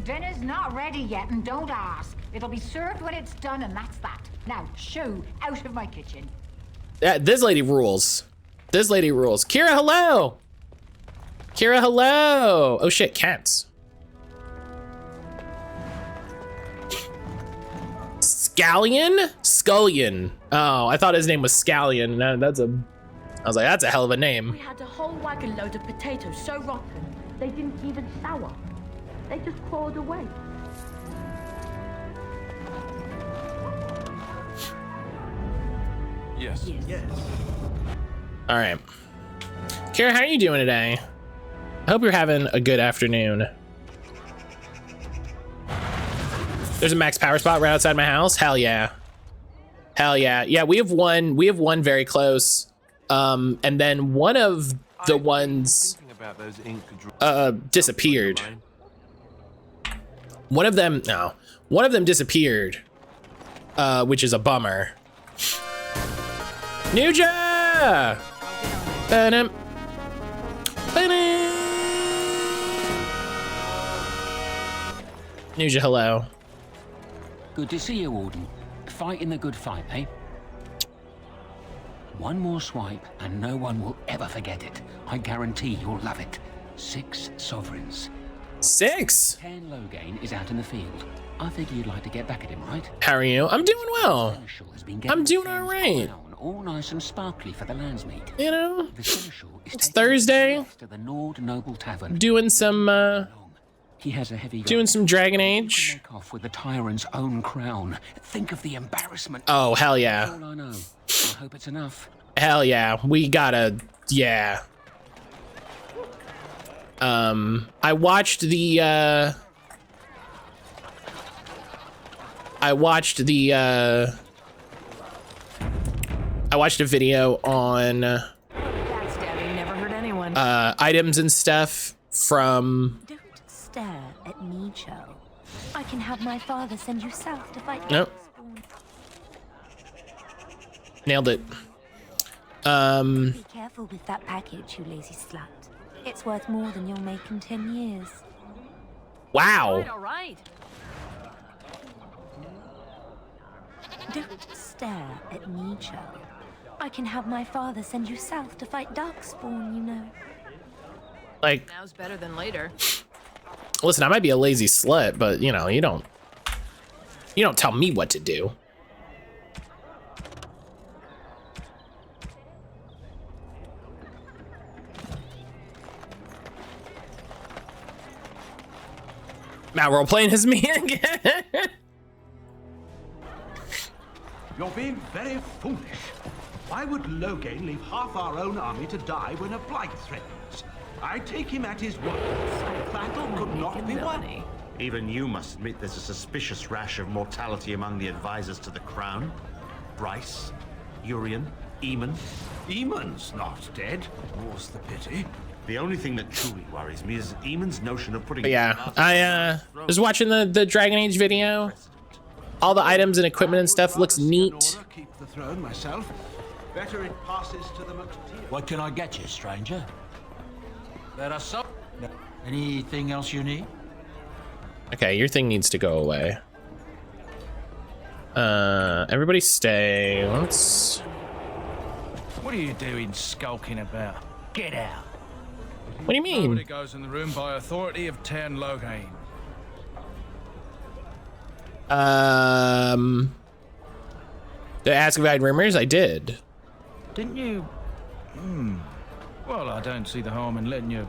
Dinner's not ready yet, and don't ask. It'll be served when it's done, and that's that. Now, shoo, out of my kitchen. This lady rules. This lady rules. Kira, hello. Kira, hello. Oh shit, cats. Scullion. Oh, I thought his name was Scallion. No, I was like, that's a hell of a name. We had a whole wagon load of potatoes so rotten, they didn't even sour. They just crawled away. Yes. All right. Kira, how are you doing today? I hope you're having a good afternoon. There's a max power spot right outside my house. Hell yeah. Hell yeah. Yeah, we have one very close. And then one of the ones disappeared. One of them disappeared, which is a bummer. Nuja! Ba-dum. Ba-dum. Nuja, hello. Good to see you, Warden. Fighting the good fight, eh? One more swipe, and no one will ever forget it. I guarantee you'll love it. 6 sovereigns. 6? 10 Loghain is out in the field. I figure you'd like to get back at him, right? How are you? I'm doing well. I'm doing all right. All nice and sparkly for the landsmeet. You know, it's Thursday. To the Nord Noble Tavern. Doing some he has a heavy doing some Dragon Age. Make off with the tyrant's own crown. Think of the embarrassment. Oh, hell yeah. That's all I know. I hope it's enough. Hell yeah. We gotta, yeah. I watched a video on never hurt anyone. items and stuff from. Don't stare at me, Cho. I can have my father send you south to fight. Nope. Nailed it. Be careful with that package, you lazy slut. It's worth more than you'll make in 10 years. Wow. All right. Don't stare at me, Cho. I can have my father send you south to fight Darkspawn, you know. Like, now's better than later. Listen, I might be a lazy slut, but you know, you don't tell me what to do. Matt role-playing as me again. You're being very foolish. Why would Loghain leave half our own army to die when a blight threatens? I take him at his word. Battle could not be won. Even you must admit there's a suspicious rash of mortality among the advisors to the crown. Bryce, Urian, Eamon. Eamon's not dead. More's the pity. The only thing that truly worries me is Eamon's notion of putting... But yeah, I was watching the Dragon Age video. All the items and equipment and stuff looks neat. Keep the throne myself. Better it passes to the Musketeers. What can I get you, stranger? Let us up. Anything else you need? Okay, your thing needs to go away. Everybody stay. Let's... What are you doing skulking about? Get out. What do you mean? Nobody goes in the room by authority of Tern Loghain. Did I ask if I had rumors? I did. Didn't you? Well, I don't see the harm in letting you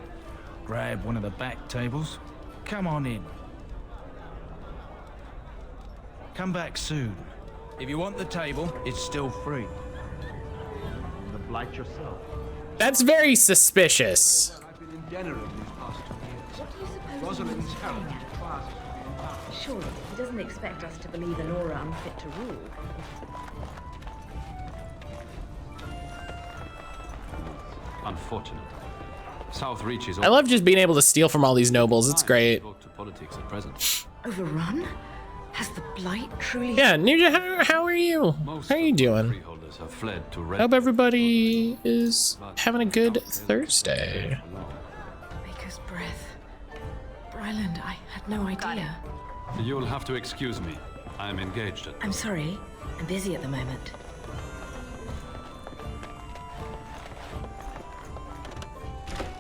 grab one of the back tables. Come on in. Come back soon. If you want the table, it's still free. The blight yourself. That's very suspicious. I've been in Denerim these past 2 years. Rosalind's help. Surely, he doesn't expect us to believe Elora unfit to rule. Unfortunate. South reaches. I love just being able to steal from all these nobles. It's great. To politics at present. Overrun? Has the blight truly... Yeah, Ninja, how are you? How are you doing? Freeholders have fled to Red. Hope everybody is having a good Thursday. Maker's breath. Bryland, I had no idea. You'll have to excuse me. I'm engaged at... I'm sorry. I'm busy at the moment.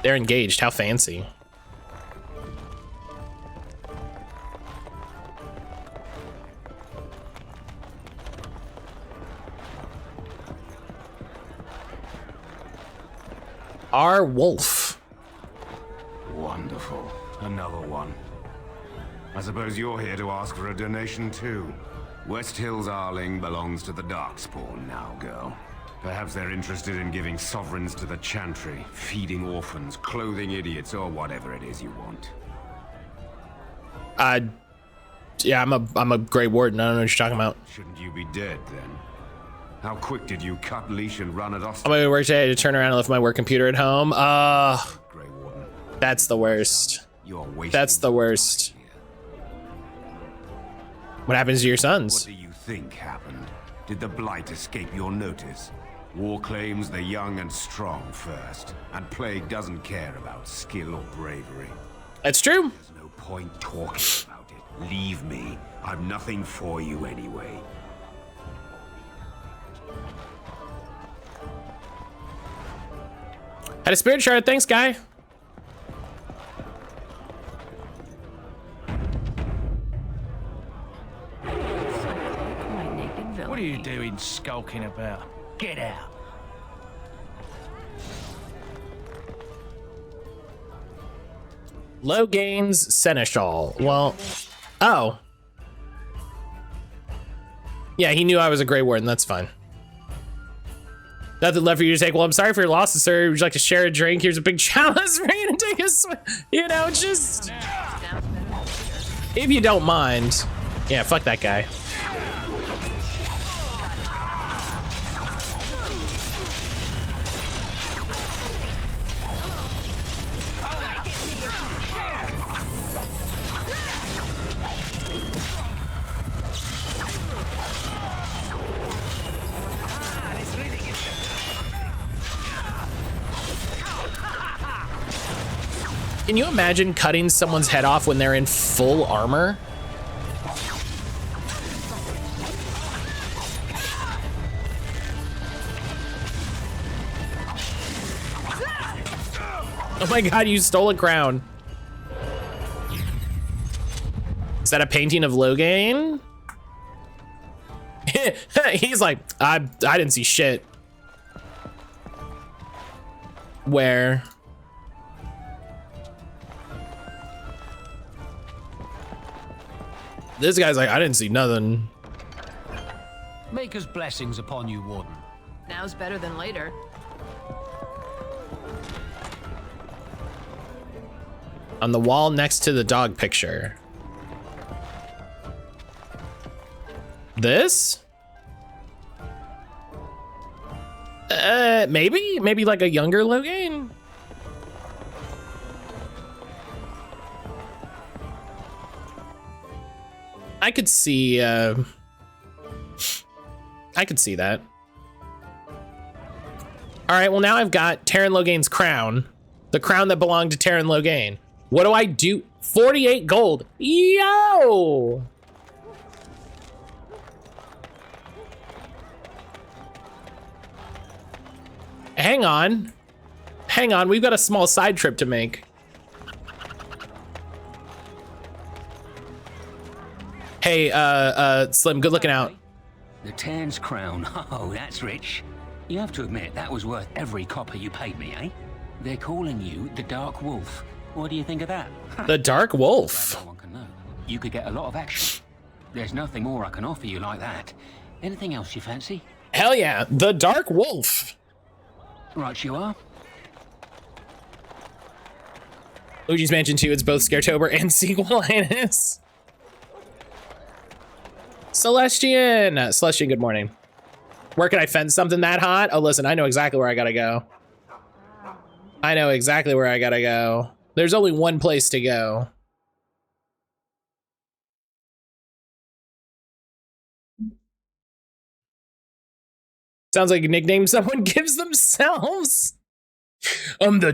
They're engaged. How fancy. Our wolf. Wonderful. Another one. I suppose you're here to ask for a donation too. West Hill's Arling belongs to the Darkspawn now, girl. Perhaps they're interested in giving sovereigns to the Chantry, feeding orphans, clothing idiots, or whatever it is you want. Yeah, I'm a Grey Warden. I don't know what you're talking about. Shouldn't you be dead then? How quick did you cut leash and run at us? I'm gonna work today to turn around and lift my work computer at home. Grey Warden. That's the worst. That's the worst. What happens to your sons? What do you think happened? Did the Blight escape your notice? War claims the young and strong first, and Plague doesn't care about skill or bravery. That's true. There's no point talking about it. Leave me. I've nothing for you anyway. Had a spirit shard. Thanks, guy. What are you doing skulking about? Get out. Low gains Seneschal. Well, oh. Yeah, he knew I was a Grey Warden. That's fine. Nothing left for you to take. Well, I'm sorry for your losses, sir. Would you like to share a drink? Here's a big chalice for you to take a swim. You know, just... if you don't mind. Yeah, fuck that guy. Can you imagine cutting someone's head off when they're in full armor? Oh my god, you stole a crown. Is that a painting of Loghain? He's like, I didn't see shit. Where? This guy's like, I didn't see nothing. Maker's blessings upon you, Warden. Now's better than later. On the wall next to the dog picture. This? Maybe like a younger Logain? I could see that. All right, well now I've got Taron Logain's crown. The crown that belonged to Taron Logain. What do I do? 48 gold. Yo! Hang on. We've got a small side trip to make. Hey, Slim, good looking out. The Taron's crown. Oh, that's rich. You have to admit, that was worth every copper you paid me, eh? They're calling you the Dark Wolf. What do you think of that? The Dark Wolf. No one can know. You could get a lot of action. There's nothing more I can offer you like that. Anything else you fancy? Hell yeah, the Dark Wolf. Right you are. Luigi's Mansion 2, it's both Scaretober and sequel Highness. Celestian, good morning. Where can I fence something that hot? Oh, listen, I know exactly where I gotta go. There's only one place to go. Sounds like a nickname someone gives themselves. I'm the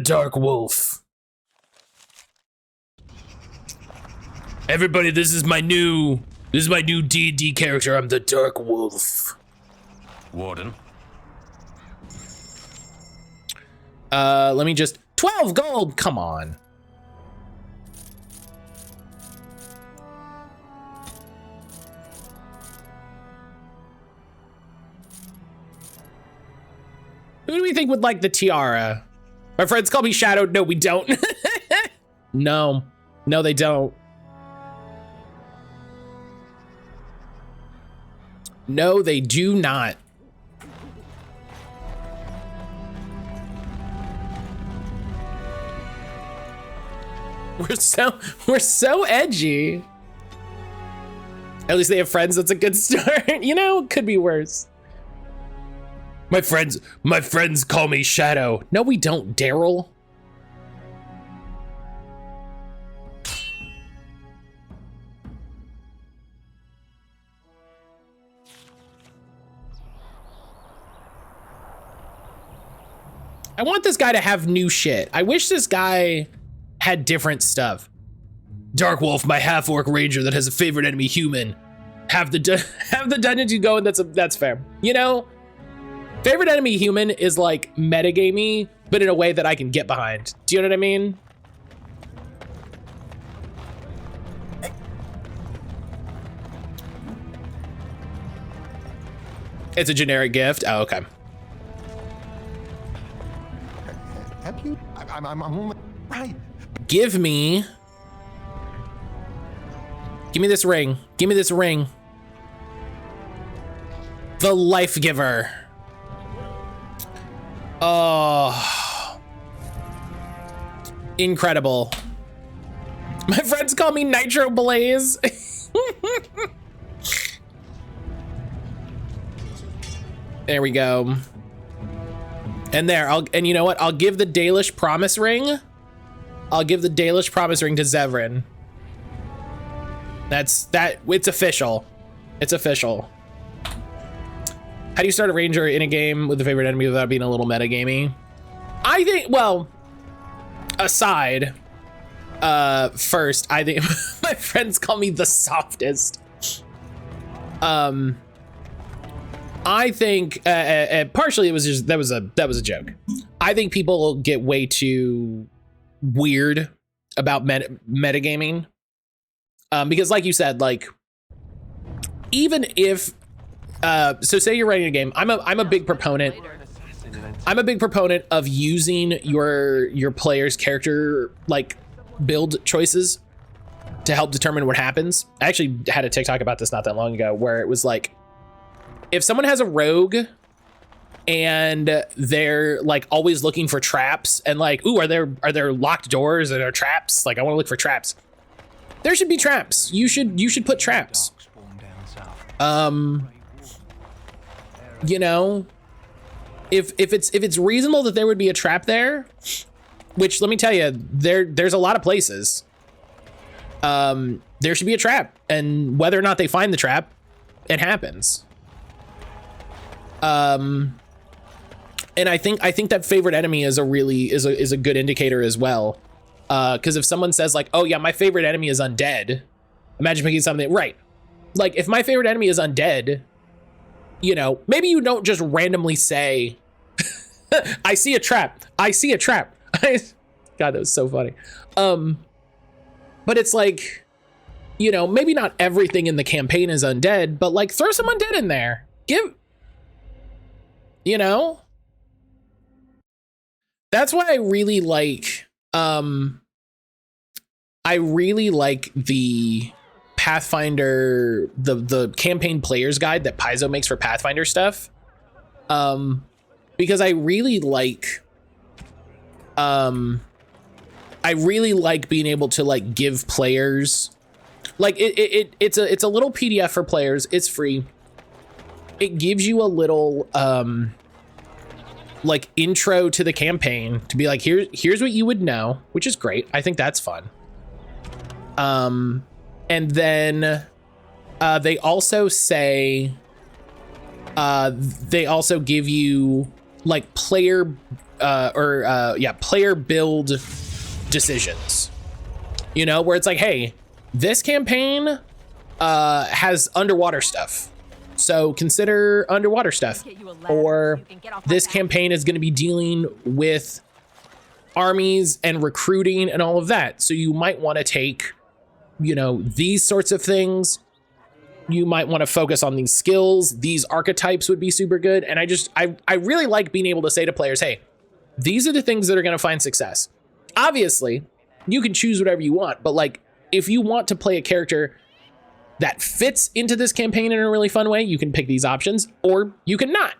Dark Wolf. Everybody, this is my new D&D character. I'm the Dark Wolf. Warden. Let me just 12 gold. Come on. Who do we think would like the tiara? My friends call me Shadow. No, we don't. No, they don't. No, they do not. We're so edgy. At least they have friends. That's a good start. You know, could be worse. My friends call me Shadow. No, we don't, Daryl. I want this guy to have new shit. I wish this guy had different stuff. Dark Wolf, my half-orc ranger that has a favorite enemy human. Have the dungeons you go in. That's fair. You know, favorite enemy human is like metagamey, but in a way that I can get behind. Do you know what I mean? It's a generic gift. Oh, okay. Have you? I'm only right. Give me this ring. Give me this ring. The Life Giver. Oh. Incredible. My friends call me Nitro Blaze. There we go. And there, and you know what? I'll give the Dalish Promise Ring. I'll give the Dalish Promise Ring to Zevran. It's official. It's official. How do you start a ranger in a game with a favorite enemy without being a little metagamey? I think, well, aside, first, I think my friends call me the softest. I think partially it was just that was a joke. I think people get way too weird about metagaming, because like you said, like even if so say you're writing a game, I'm a big proponent. I'm a big proponent of using your player's character like build choices to help determine what happens. I actually had a TikTok about this not that long ago where it was like, if someone has a rogue and they're like always looking for traps and like, ooh, are there locked doors? Are there traps? Like, I want to look for traps. There should be traps. You should put traps. You know, if it's reasonable that there would be a trap there, which let me tell you, there's a lot of places. There should be a trap, and whether or not they find the trap, it happens. And I think that favorite enemy is a good indicator as well. Because if someone says like, oh yeah, my favorite enemy is undead, imagine picking something, right? Like if my favorite enemy is undead, you know, maybe you don't just randomly say, I see a trap. I see a trap. God, that was so funny. But it's like, you know, maybe not everything in the campaign is undead, but like throw some undead in there. You know? That's why I really like, the Pathfinder, the campaign player's guide that Paizo makes for Pathfinder stuff. Because I really like being able to like give players, like it's a little PDF for players. It's free. It gives you a little like intro to the campaign to be like, here's what you would know, which is great. I think that's fun. And then they also say, they also give you like player build decisions, you know, where it's like, hey, this campaign has underwater stuff, so consider underwater stuff, or this campaign is going to be dealing with armies and recruiting and all of that, so you might want to take, you know, these sorts of things. You might want to focus on these skills. These archetypes would be super good. And I really like being able to say to players, hey, these are the things that are going to find success. Obviously, you can choose whatever you want, but like, if you want to play a character that fits into this campaign in a really fun way, you can pick these options, or you can not.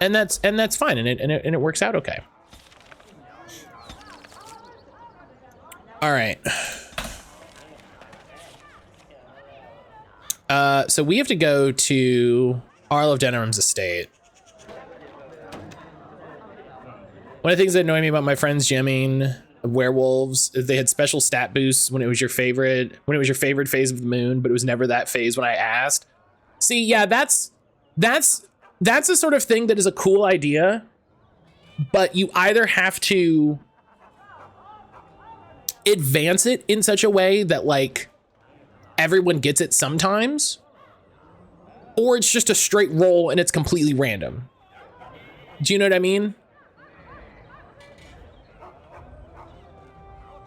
And that's fine, and it works out okay. All right. So we have to go to Arl of Denerim's estate. One of the things that annoy me about my friends jamming werewolves is they had special stat boosts when it was your favorite phase of the moon, but it was never that phase when I asked. See, yeah, that's the sort of thing that is a cool idea, but you either have to advance it in such a way that like everyone gets it sometimes, or it's just a straight roll and it's completely random. Do you know what I mean?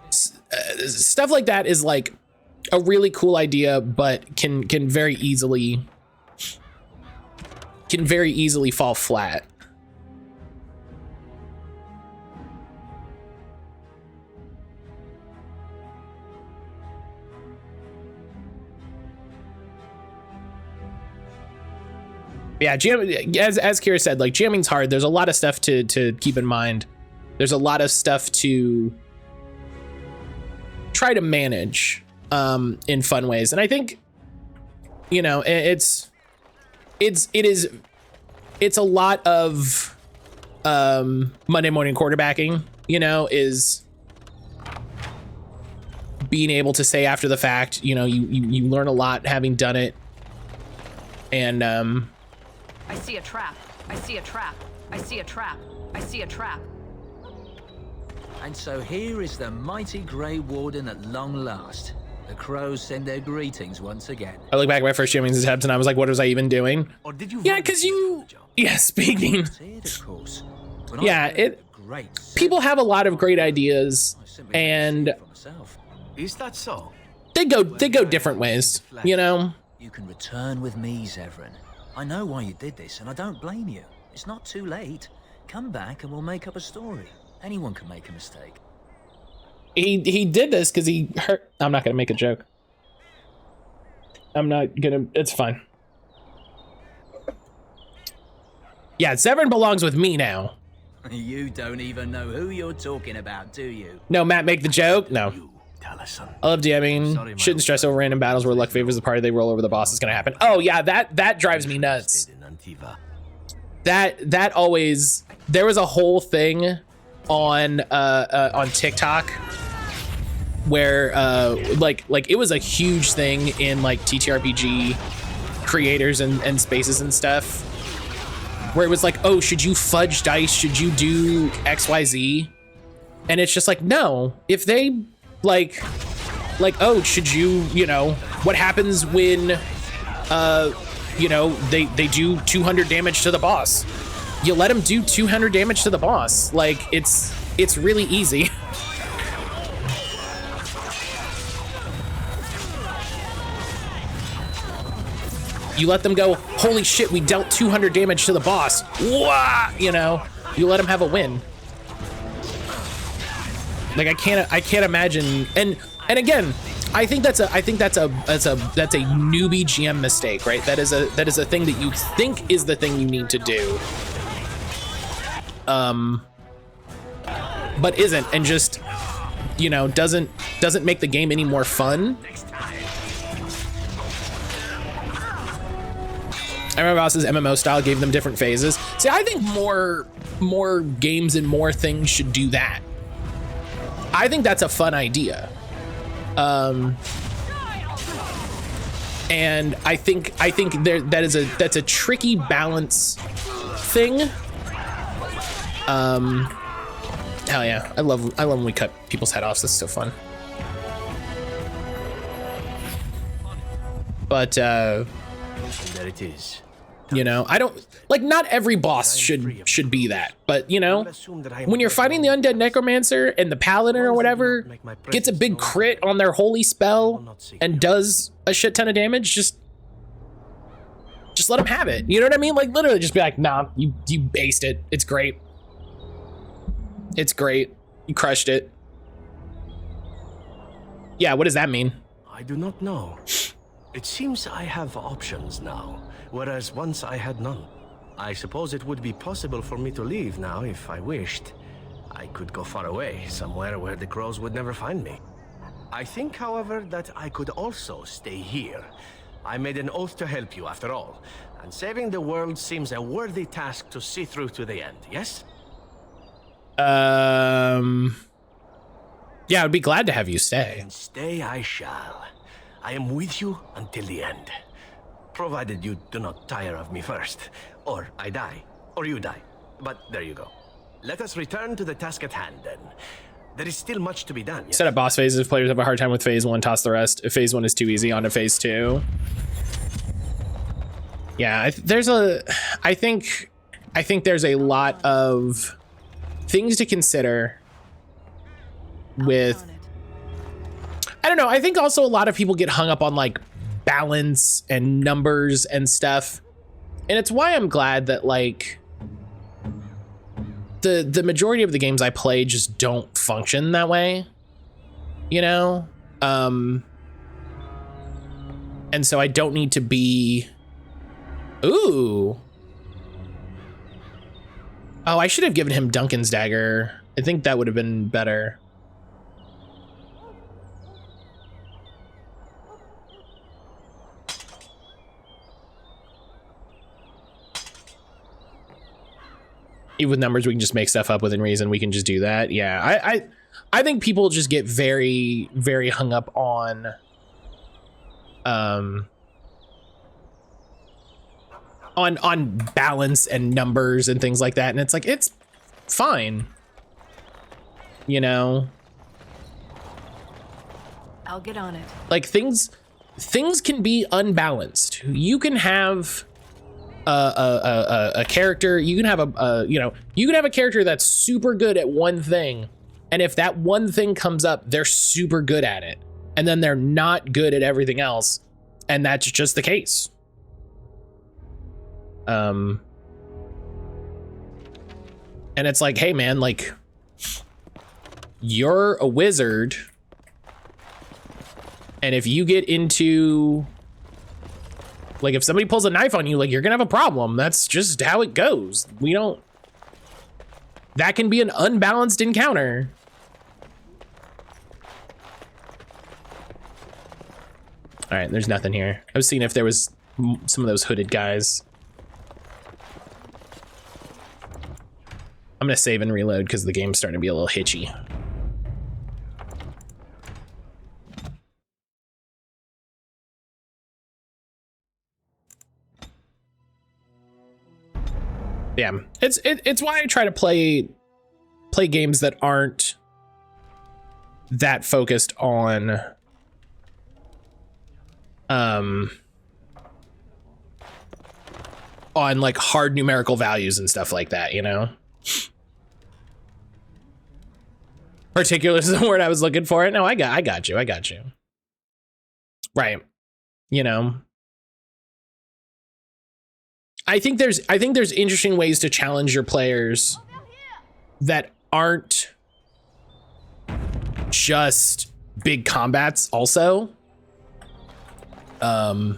Stuff like that is like a really cool idea, but can very easily fall flat. Yeah, as Kira said, like jamming's hard. There's a lot of stuff to keep in mind. There's a lot of stuff to try to manage in fun ways, and I think, you know, it's a lot of Monday morning quarterbacking, you know, is being able to say after the fact, you know, you learn a lot having done it, and I see a trap. I see a trap. I see a trap. I see a trap. And so here is the mighty Grey Warden at long last. The crows send their greetings once again. I look back at my first jamming attempt and I was like, what was I even doing? Or did you? Yeah, because you... Yeah, speaking. Yeah, people have a lot of great ideas, and is that so? They go different ways, you know? You can return with me, Zevran. I know why you did this, and I don't blame you. It's not too late. Come back and we'll make up a story. Anyone can make a mistake. He did this because he hurt. I'm not gonna make a joke. It's fine. Yeah, Severin belongs with me now. You don't even know who you're talking about, do you? No, Matt, make the joke. No. I love DMing. Shouldn't stress over random battles where luck favors the party. They roll over the boss is gonna happen. Oh yeah, that drives me nuts. That always. There was a whole thing on TikTok where like it was a huge thing in like TTRPG creators and spaces and stuff, where it was like, oh, should you fudge dice? Should you do XYZ? And it's just like, no. If they like, oh, should you know, what happens when, you know, they do 200 damage to the boss? You let them do 200 damage to the boss. Like, it's really easy. You let them go, holy shit, we dealt 200 damage to the boss. Wah! You know, you let them have a win. Like, I can't imagine. And again, I think that's a newbie GM mistake, right? That is a thing that you think is the thing you need to do. But isn't, and just, you know, doesn't make the game any more fun. I remember Boss's MMO style gave them different phases. See, I think more games and more things should do that. I think that's a fun idea. And I think that's a tricky balance thing. Hell yeah, I love when we cut people's head off. That's so fun. But there it is. You know, I don't like, not every boss should be that, but you know, when you're fighting the undead necromancer and the paladin or whatever gets a big crit on their holy spell and does a shit ton of damage, just let them have it. You know what I mean? Like, literally just be like, nah, you aced it. It's great. It's great. You crushed it. Yeah, what does that mean? I do not know. It seems I have options now, whereas once I had none. I suppose it would be possible for me to leave now if I wished. I could go far away, somewhere where the crows would never find me. I think, however, that I could also stay here. I made an oath to help you, after all, and saving the world seems a worthy task to see through to the end, yes? Yeah, I'd be glad to have you stay. And stay I shall. I am with you until the end. Provided you do not tire of me first. Or I die. Or you die. But there you go. Let us return to the task at hand then. There is still much to be done. Yes? Set up boss phases. If players have a hard time with phase 1, toss the rest. If phase 1 is too easy, on to phase 2. Yeah, I think there's a lot of things to consider with, I don't know, I think also a lot of people get hung up on like balance and numbers and stuff, and it's why I'm glad that like the majority of the games I play just don't function that way, you know. And so I don't need to be, ooh, oh, I should have given him Duncan's dagger. I think that would have been better. Even with numbers, we can just make stuff up within reason. We can just do that. Yeah, I think people just get very, very hung up on balance and numbers and things like that, and it's like, it's fine, you know. I'll get on it. Like, things can be unbalanced. You can have a character, you can have you can have a character that's super good at one thing, and if that one thing comes up, they're super good at it, and then they're not good at everything else, and that's just the case. And it's like, hey man, like, you're a wizard, and if you get into Like, if somebody pulls a knife on you, like, you're gonna have a problem. That's just how it goes. We don't... That can be an unbalanced encounter. All right, there's nothing here. I was seeing if there was some of those hooded guys. I'm gonna save and reload because the game's starting to be a little hitchy. Yeah, it's why I try to play games that aren't that focused on like hard numerical values and stuff like that, you know? Particular is the word I was looking for. No, I got you. Right. You know, I think there's interesting ways to challenge your players that aren't just big combats also. The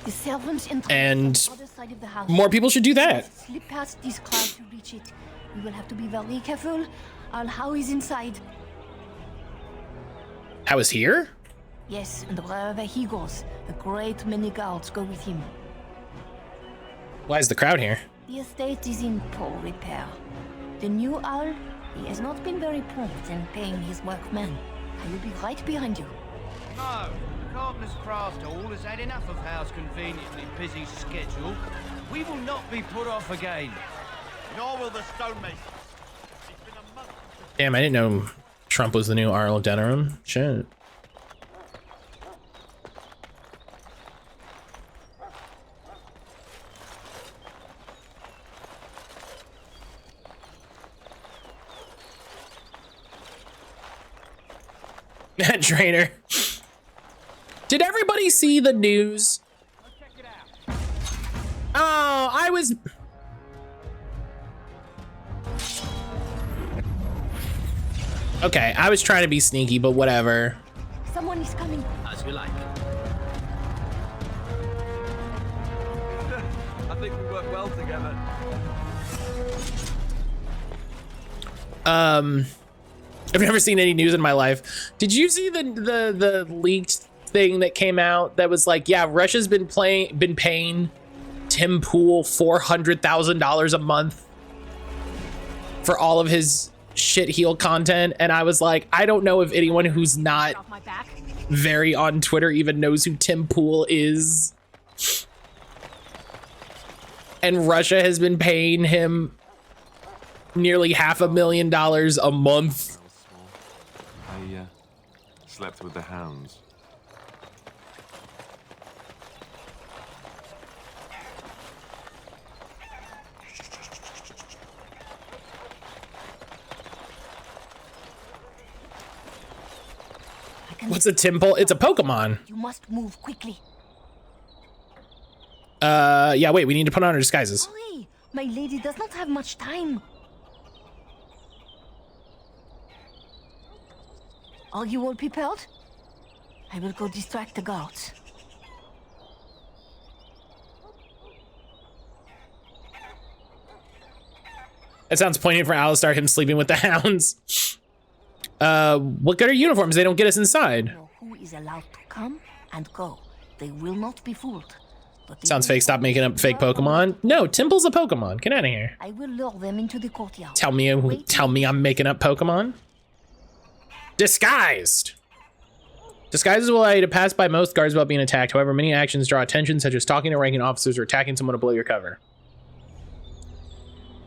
servants and more people should do that. Slip past this cloud to reach it. We will have to be very careful. How is inside? How is here? Yes, and wherever he goes, a great many guards go with him. Why is the crowd here? The estate is in poor repair. The new owl, he has not been very prompt in paying his workmen. I will be right behind you. No, the Carpenter's Craft Hall has had enough of Howe's conveniently busy schedule. We will not be put off again. Nor will the stonemasons. Damn, I didn't know Trump was the new Earl of Denerim. Shit. Trainer. Did everybody see the news? Oh, I was... Okay, I was trying to be sneaky, but whatever. Someone is coming. As you like. I think we work well together. I've never seen any news in my life. Did you see the leaked thing that came out that was like, yeah, Russia's been paying Tim Pool $400,000 a month for all of his shit heel content, and I was like, I don't know if anyone who's not very on Twitter even knows who Tim Pool is. And Russia has been paying him nearly $500,000 a month. I slept with the hounds. What's a Timple? It's a Pokemon. You must move quickly. Yeah, wait, we need to put on our disguises. Hurry! My lady does not have much time. Are you all prepared? I will go distract the guards. That sounds poignant for Alistar, him sleeping with the hounds. What good are uniforms? They don't get us inside. Know who is allowed to come and go. They will not be fooled. But Sounds fake. Stop making up fake Pokemon. No, Timple's a Pokemon. Get out of here. I will lure them into the courtyard. Tell me I'm making up Pokemon. Disguised. Disguises will allow you to pass by most guards without being attacked. However, many actions draw attention, such as talking to ranking officers or attacking someone to blow your cover.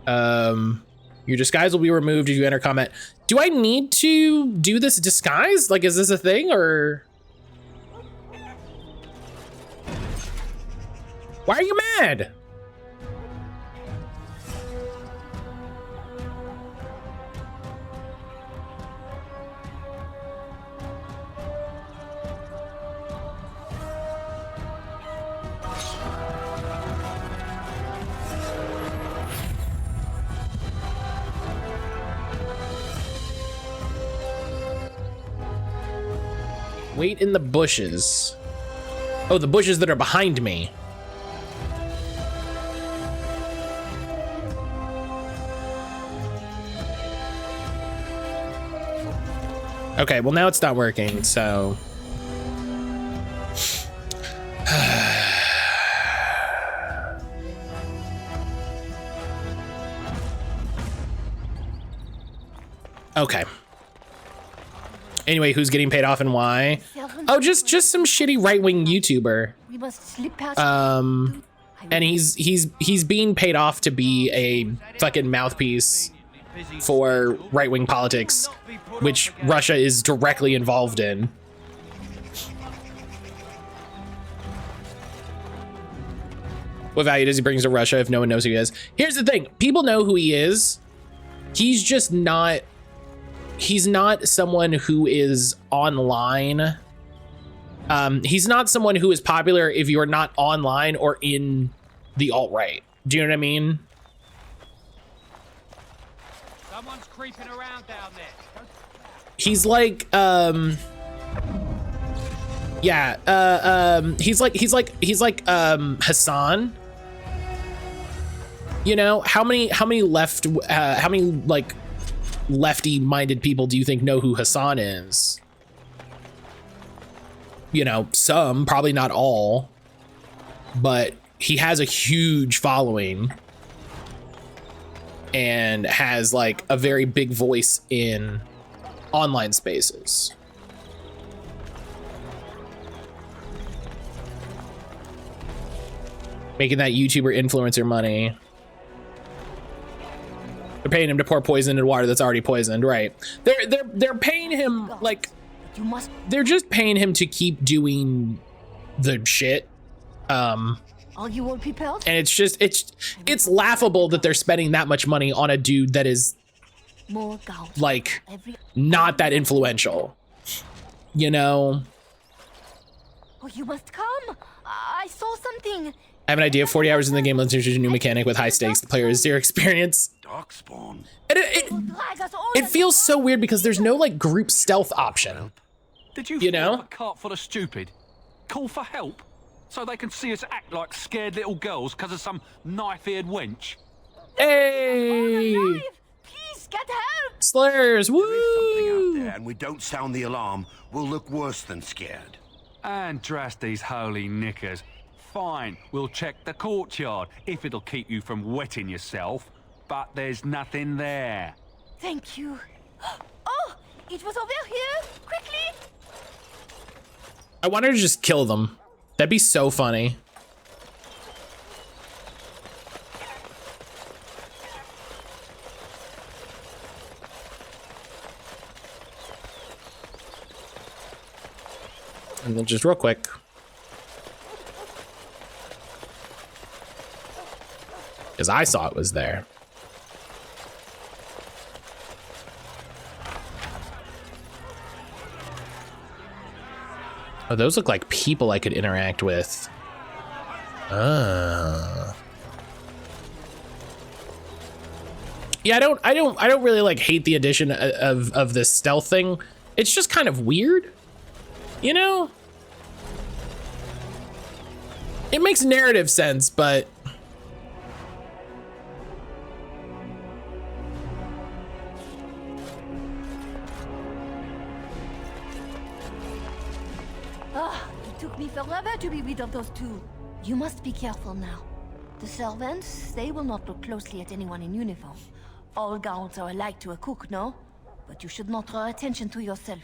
Your disguise will be removed if you enter combat. Do I need to do this disguise? Like, is this a thing, or? Why are you mad? Wait in the bushes. Oh, the bushes that are behind me. Okay, well now it's not working, so. Okay. Anyway, who's getting paid off and why? Oh, just some shitty right-wing YouTuber. We must slip past. And he's being paid off to be a fucking mouthpiece for right-wing politics, which Russia is directly involved in. What value does he bring to Russia if no one knows who he is? Here's the thing. People know who he is. He's just not... He's not someone who is online. He's not someone who is popular if you're not online or in the alt-right. Do you know what I mean? Someone's creeping around down there. He's like, he's like Hassan. You know, how many like lefty-minded people do you think know who Hassan is? You know, some, probably not all, but he has a huge following and has like a very big voice in online spaces. Making that YouTuber influencer money. They're paying him to pour poison in water that's already poisoned, right? They're paying him like they're just paying him to keep doing the shit. Are you all prepared? And it's just it's laughable that they're spending that much money on a dude that is like not that influential. You know? Oh, you must come. I saw something. I have an idea. 40 hours in the game, let's introduce a new mechanic with high stakes. The player has zero experience. Darkspawn. And it feels so weird because there's no like group stealth option. Did you know? A cart full of stupid? Call for help so they can see us act like scared little girls because of some knife-eared wench. Hey! Please get help! Slurs, woo! There is something out there, and we don't sound the alarm, we'll look worse than scared. And drast these holy knickers. Fine, we'll check the courtyard if it'll keep you from wetting yourself. But there's nothing there. Thank you. Oh, it was over here. Quickly. I want her to just kill them. That'd be so funny. And then just real quick. Because I saw it was there. Oh, those look like people I could interact with. Yeah, I don't really like hate the addition of this stealth thing. It's just kind of weird, you know? It makes narrative sense, but It took me forever to be rid of those two. You must be careful now. The servants, they will not look closely at anyone in uniform. All guards are alike to a cook, no? But you should not draw attention to yourself.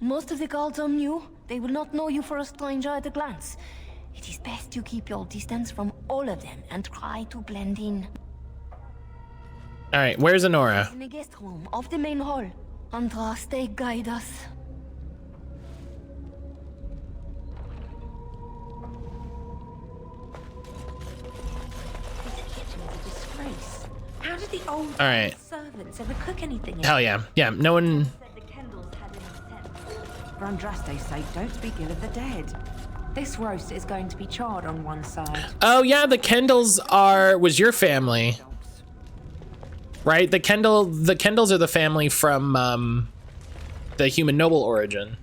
Most of the guards are new. They will not know you for a stranger at a glance. It is best to keep your distance from all of them and try to blend in. all right, where's Honora? In the guest room of the main hall. Andraste, guide us. How did the old All right. servants ever cook anything? Hell yeah. Yeah, no one... For Andraste's sake, don't speak ill of the dead. This roast is going to be charred on one side. Oh yeah, the Kendalls was your family. Right? The Kendalls are the family from the human noble origin.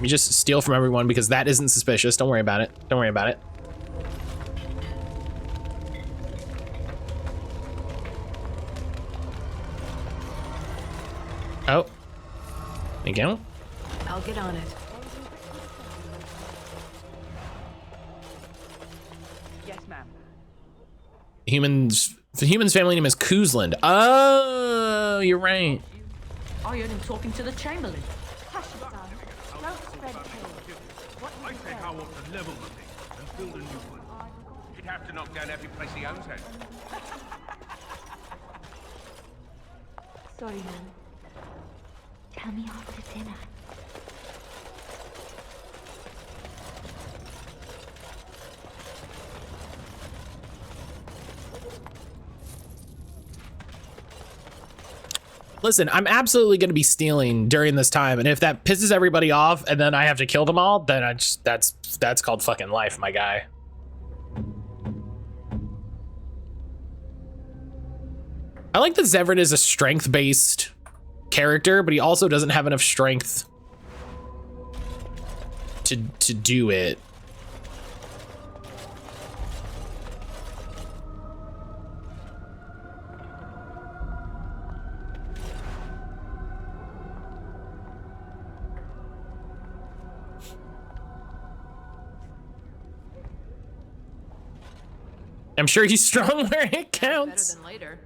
Let me just steal from everyone because that isn't suspicious. Don't worry about it. Don't worry about it. Oh. Thank you. I'll get on it. Yes, ma'am. The human's family name is Kuzland. Oh, you're right. I heard him talking to the Chamberlain. Hush, son. Don't spread tales. What I think I want to level the thing and build a new one. He'd have to knock down every place he owns it. Sorry, man. Tell me after dinner. Listen, I'm absolutely going to be stealing during this time, and if that pisses everybody off and then I have to kill them all, then that's called fucking life, my guy. I like that Zevran is a strength-based character, but he also doesn't have enough strength to do it. I'm sure he's strong where it counts. Better than later.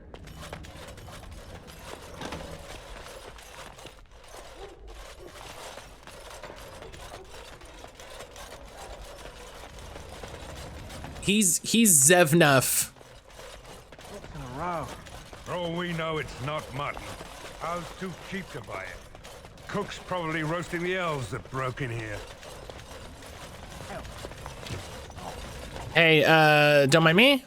He's Zevnuff. In a row. For all we know, it's not mutton. I was too cheap to buy it. Cook's probably roasting the elves that broke in here. Hey, don't mind me.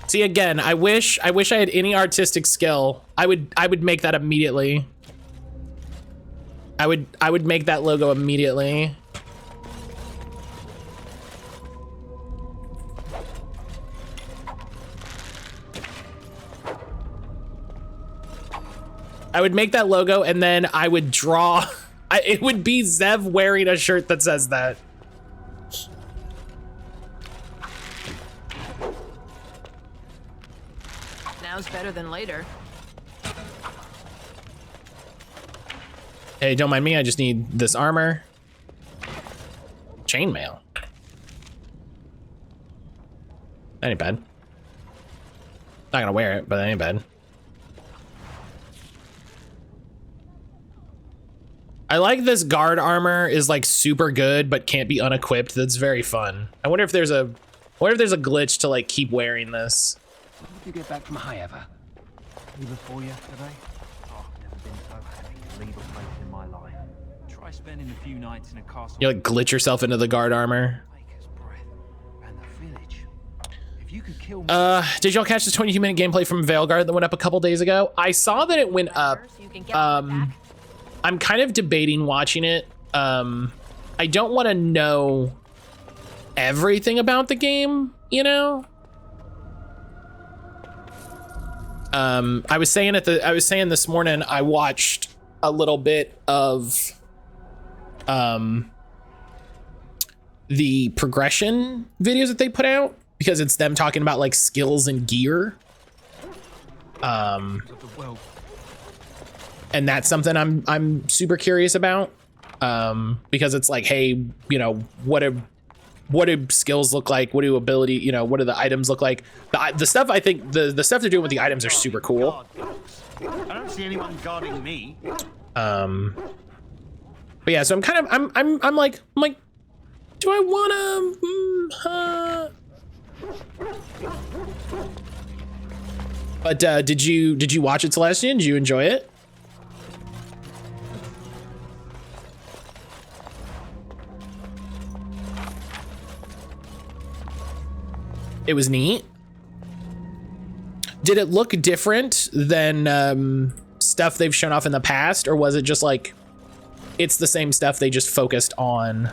See, again, I wish I had any artistic skill. I would make that immediately. I would make that logo immediately. I would make that logo and then I would draw. It would be Zev wearing a shirt that says that. Now's better than later. Hey, don't mind me. I just need this armor. Chainmail. That ain't bad. Not gonna wear it, but that ain't bad. I like this guard armor is like super good, but can't be unequipped. That's very fun. I wonder if there's a glitch to like keep wearing this. When did you get back from High ever? Even before yesterday? Oh, I've never been so happy to leave a place in my life. Try spending a few nights in a castle. You like glitch yourself into the guard armor. And the village. If you could kill me. Did y'all catch the 22-minute gameplay from Veilguard that went up a couple days ago? I saw that it went up. I'm kind of debating watching it. I don't want to know everything about the game, you know? I was saying this morning I watched a little bit of the progression videos that they put out because it's them talking about like skills and gear. And that's something I'm super curious about, because it's like, hey, you know, what do skills look like? What do ability, you know, what do the items look like? The stuff, I think the stuff they're doing with the items are super cool. I don't see anyone guarding me. But yeah, so I'm kind of I'm like, do I wanna? But did you watch it, Celestian? Did you enjoy it? It was neat. Did it look different than stuff they've shown off in the past, or was it just like it's the same stuff they just focused on?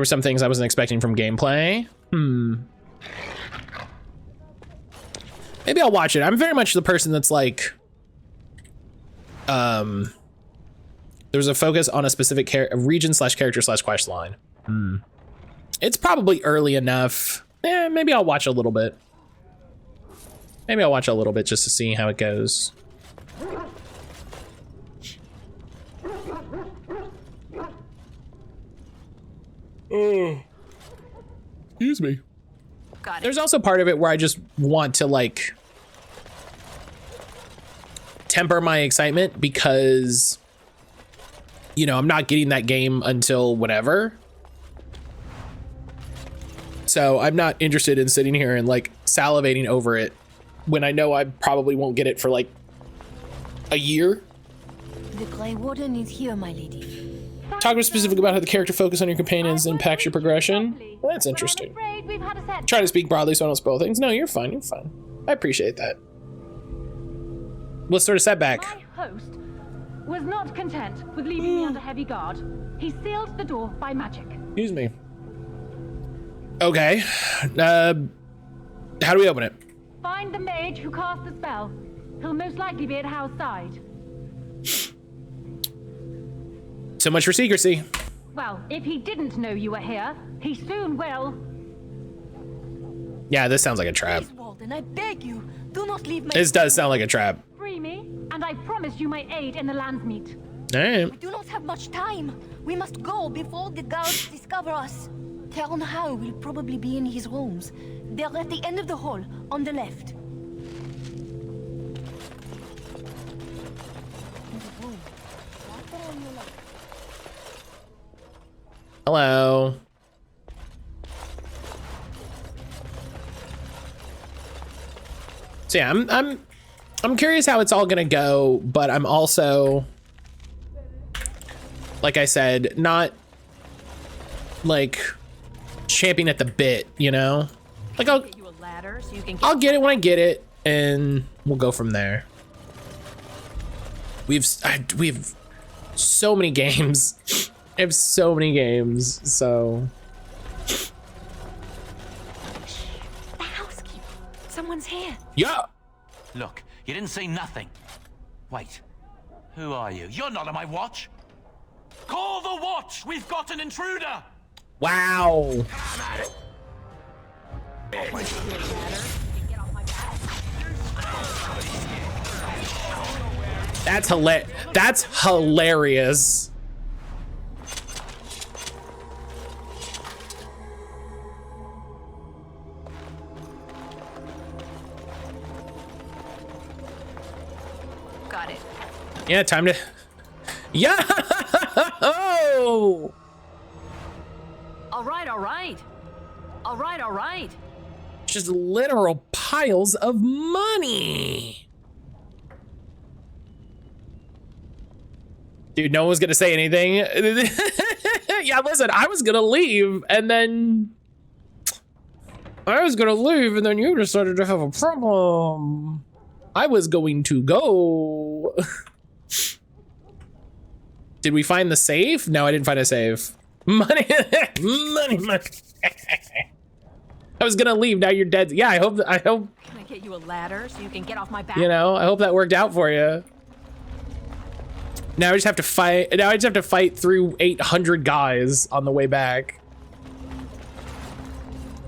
There were some things I wasn't expecting from gameplay. Maybe I'll watch it. I'm very much the person that's like, there's a focus on a specific region / character / quest line. It's probably early enough. Maybe I'll watch a little bit. Maybe I'll watch a little bit just to see how it goes. Excuse me. Got it. There's also part of it where I just want to like temper my excitement because, you know, I'm not getting that game until whenever. So I'm not interested in sitting here and like salivating over it when I know I probably won't get it for like a year. The Grey Warden is here, my lady. Talk more specific about how the character focus on your companions impacts your progression. Well, that's interesting. Try to speak broadly so I don't spoil things. No, you're fine. You're fine. I appreciate that. What sort of setback? My host was not content with leaving me under heavy guard. He sealed the door by magic. Excuse me. Okay. How do we open it? Find the mage who cast the spell. He'll most likely be at Hal's side. So much for secrecy. Well, if he didn't know you were here, he soon will. Yeah, this sounds like a trap. Please, Warden, I beg you, do not leave my... This does sound like a trap. Free me, and I promise you my aid in the Landsmeet. All right. We do not have much time. We must go before the guards discover us. Tern Hau will probably be in his rooms. They're at the end of the hall, on the left. Hello. So yeah, I'm curious how it's all gonna go, but I'm also, like I said, not like champing at the bit, you know? Like I'll get it when I get it, and we'll go from there. We have so many games. I have so many games, so. The housekeeper. Someone's here. Yeah. Look, you didn't say nothing. Wait, who are you? You're not on my watch. Call the watch. We've got an intruder. Wow. That's hilarious. Got it. Yeah, time to. Yeah. Oh. All right, all right. All right, all right. Just literal piles of money. Dude, no one's gonna say anything. Yeah, listen, I was gonna leave and then you decided to have a problem. I was going to go. Did we find the safe? No, I didn't find a safe. Money, money. I was gonna leave, now you're dead. Yeah, I hope. Can I get you a ladder so you can get off my back? You know, I hope that worked out for you. Now I just have to fight. Now I just have to fight through 800 guys on the way back.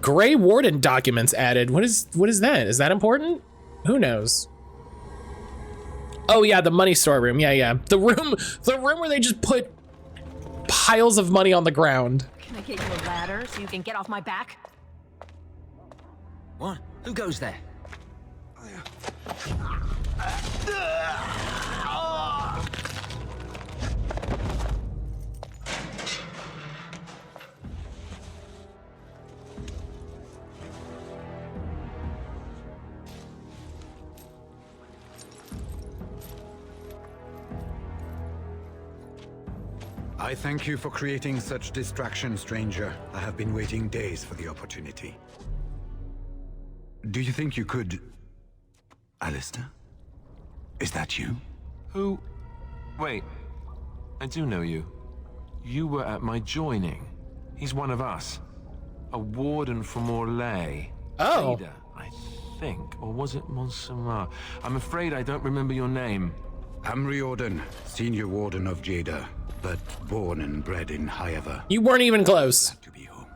Grey Warden documents added. What is that? Is that important? Who knows? Oh yeah, the money storeroom. Yeah. The room where they just put piles of money on the ground. Can I get you a ladder so you can get off my back? What? Who goes there? I thank you for creating such distraction, stranger. I have been waiting days for the opportunity. Do you think you could... Alistair? Is that you? Who? Wait. I do know you. You were at my joining. He's one of us. A warden from Orlais. Oh. Jada, I think. Or was it Montserrat? I'm afraid I don't remember your name. I'm Riordan, senior warden of Jada, but born and bred in Highever. You weren't even close. Glad to be home.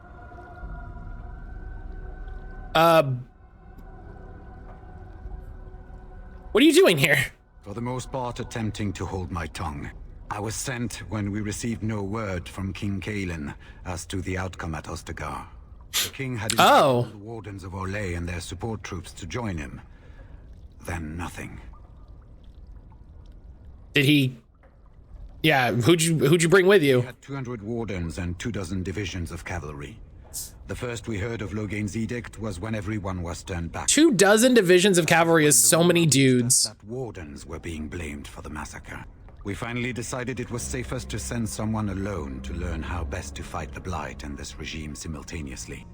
What are you doing here? For the most part, attempting to hold my tongue. I was sent when we received no word from King Kaelin as to the outcome at Ostagar. The king had invited the wardens of Orlais and their support troops to join him. Then nothing. Did he? Yeah, who'd you bring with you? We had 200 wardens and 24 divisions of cavalry. The first we heard of Logain's edict was when everyone was turned back. 24 divisions of cavalry is so many dudes. That wardens were being blamed for the massacre. We finally decided it was safest to send someone alone to learn how best to fight the Blight and this regime simultaneously.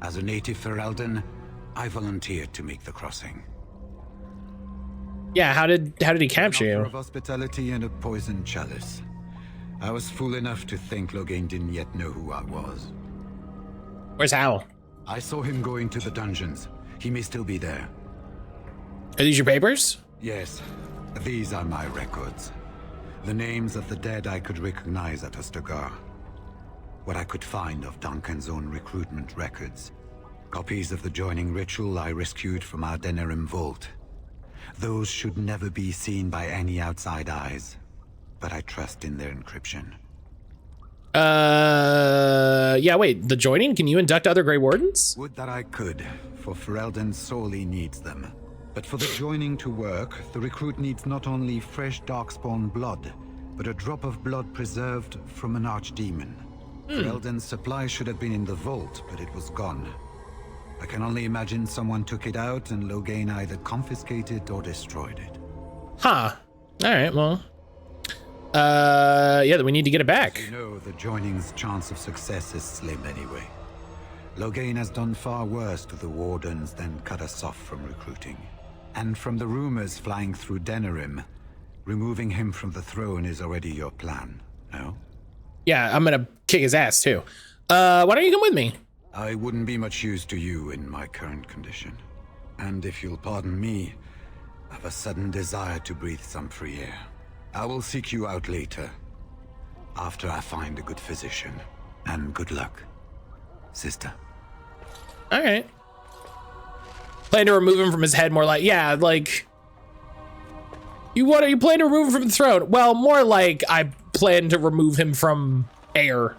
As a native Ferelden, I volunteered to make the crossing. Yeah, how did he capture An offer you? of hospitality and a poisoned chalice. I was fool enough to think Logain didn't yet know who I was. Where's Hal? I saw him going to the dungeons. He may still be there. Are these your papers? Yes, these are my records. The names of the dead I could recognize at Ostagar. What I could find of Duncan's own recruitment records. Copies of the joining ritual I rescued from our Denerim vault. Those should never be seen by any outside eyes, but I trust in their encryption. Yeah, wait, the joining? Can you induct other Grey Wardens? Would that I could, for Ferelden sorely needs them. But for the joining to work, the recruit needs not only fresh Darkspawn blood, but a drop of blood preserved from an archdemon. Ferelden's supply should have been in the vault, but it was gone. I can only imagine someone took it out and Logain either confiscated or destroyed it. Huh. Alright, well. Yeah, then we need to get it back. You know, the joining's chance of success is slim anyway. Logain has done far worse to the Wardens than cut us off from recruiting. And from the rumors flying through Denerim, removing him from the throne is already your plan, no? Yeah, I'm gonna kick his ass too. Why don't you come with me? I wouldn't be much use to you in my current condition. And if you'll pardon me, I've a sudden desire to breathe some free air. I will seek you out later, after I find a good physician. And good luck, sister. All right. Plan to remove him from his head, more like, yeah, like, you plan to remove him from the throne? Well, more like I plan to remove him from air.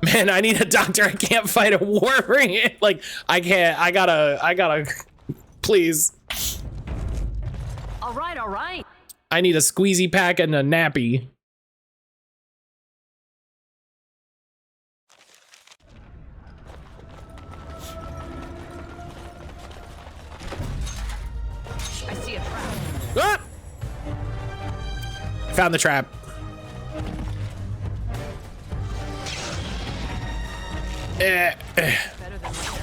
Man, I need a doctor. I can't fight a war. Like, I can't, I gotta, please. All right. I need a squeezy pack and a nappy. I see a trap. Ah! Found the trap. Better than later.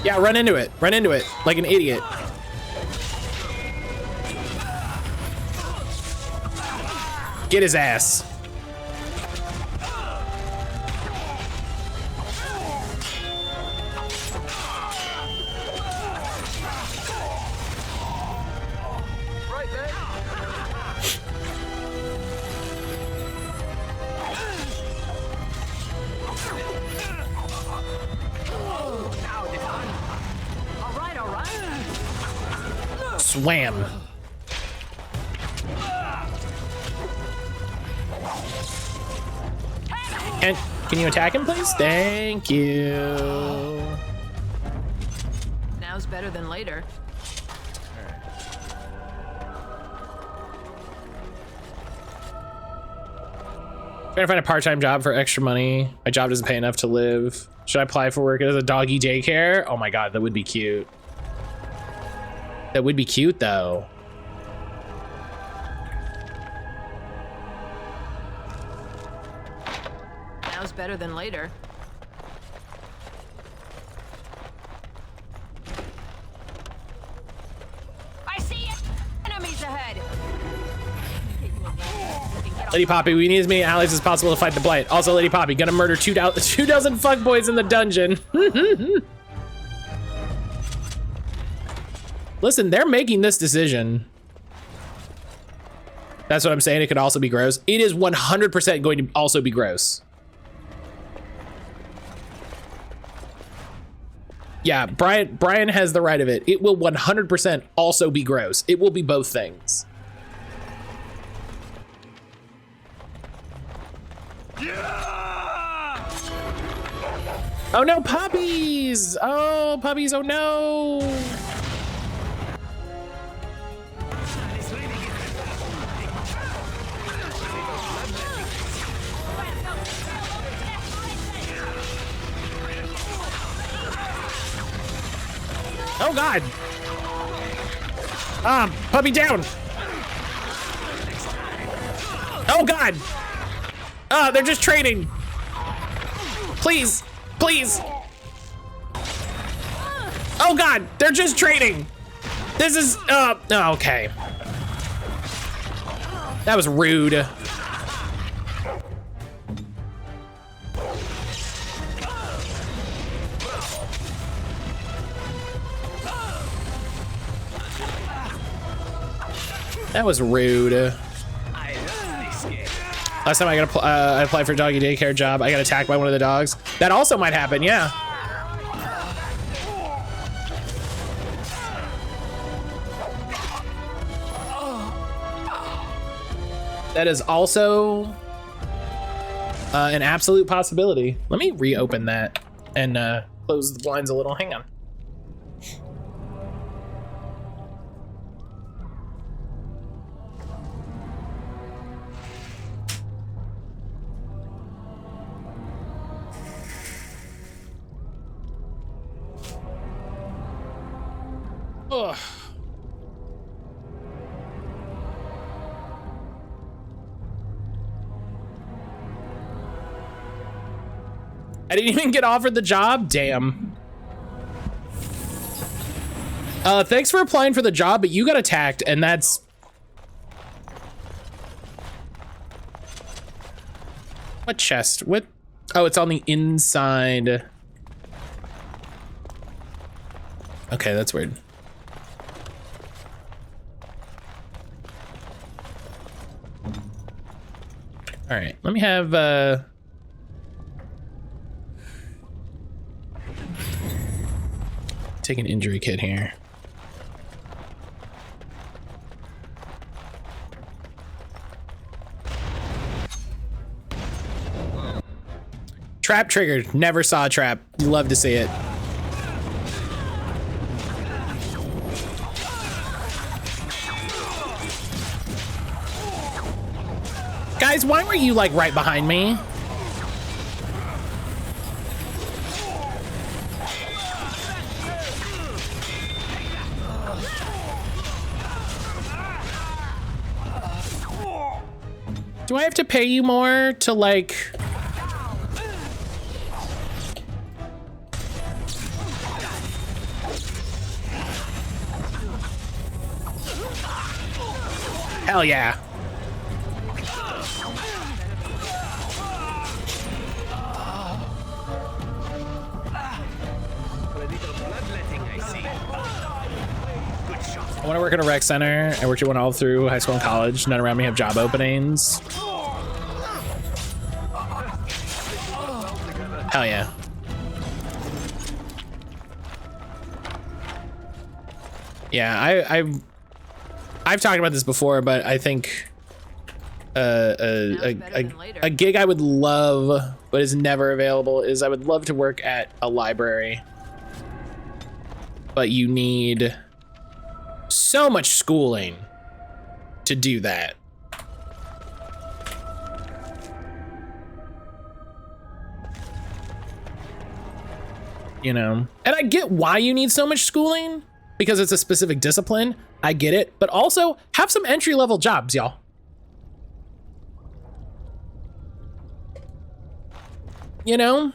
Yeah, run into it like an idiot. Get his ass. Swam. And can you attack him, please? Thank you. Now's better than later. Trying to find a part-time job for extra money. My job doesn't pay enough to live. Should I apply for work as a doggy daycare? Oh my god, that would be cute. That would be cute though. much better than later. I see enemies ahead. Lady Poppy, we need as many allies as possible to fight the Blight. Also, Lady Poppy, gonna murder 2 dozen fuckboys in the dungeon. Listen, they're making this decision. That's what I'm saying. It could also be gross. It is 100% going to also be gross. Yeah, Brian has the right of it. It will 100% also be gross. It will be both things. Oh no, puppies! Oh, puppies, oh no! Oh God! Puppy down! Oh God! They're just trading! Please! Please! Oh God! They're just trading! This is, oh, okay. That was rude. That was rude. Last time I applied for a doggy daycare job, I got attacked by one of the dogs. That also might happen, yeah. That is also an absolute possibility. Let me reopen that and close the blinds a little. Hang on. Ugh. I didn't even get offered the job? Damn. Thanks for applying for the job, but you got attacked, and that's... What chest? What? Oh, it's on the inside. Okay, that's weird. All right, let me have take an injury kit here. Trap triggered. Never saw a trap. You love to see it. Guys, why were you like right behind me? Do I have to pay you more to like... Hell yeah. I want to work at a rec center. I worked at one all through high school and college. None around me have job openings. Hell yeah. Yeah, I've talked about this before, but I think a gig I would love, but is never available, is I would love to work at a library. But you need so much schooling to do that. You know, and I get why you need so much schooling because it's a specific discipline. I get it, but also have some entry-level jobs, y'all. you know?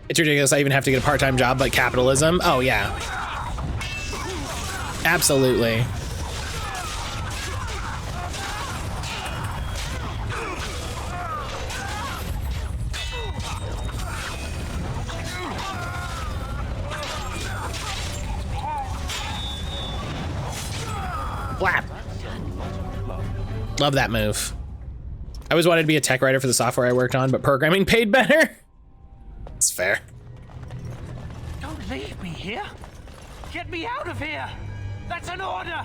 It's ridiculous I even have to get a part-time job, but capitalism. Oh yeah. Absolutely. Flap. Love that move. I always wanted to be a tech writer for the software I worked on, but programming paid better. It's fair. Don't leave me here. Get me out of here. That's an order.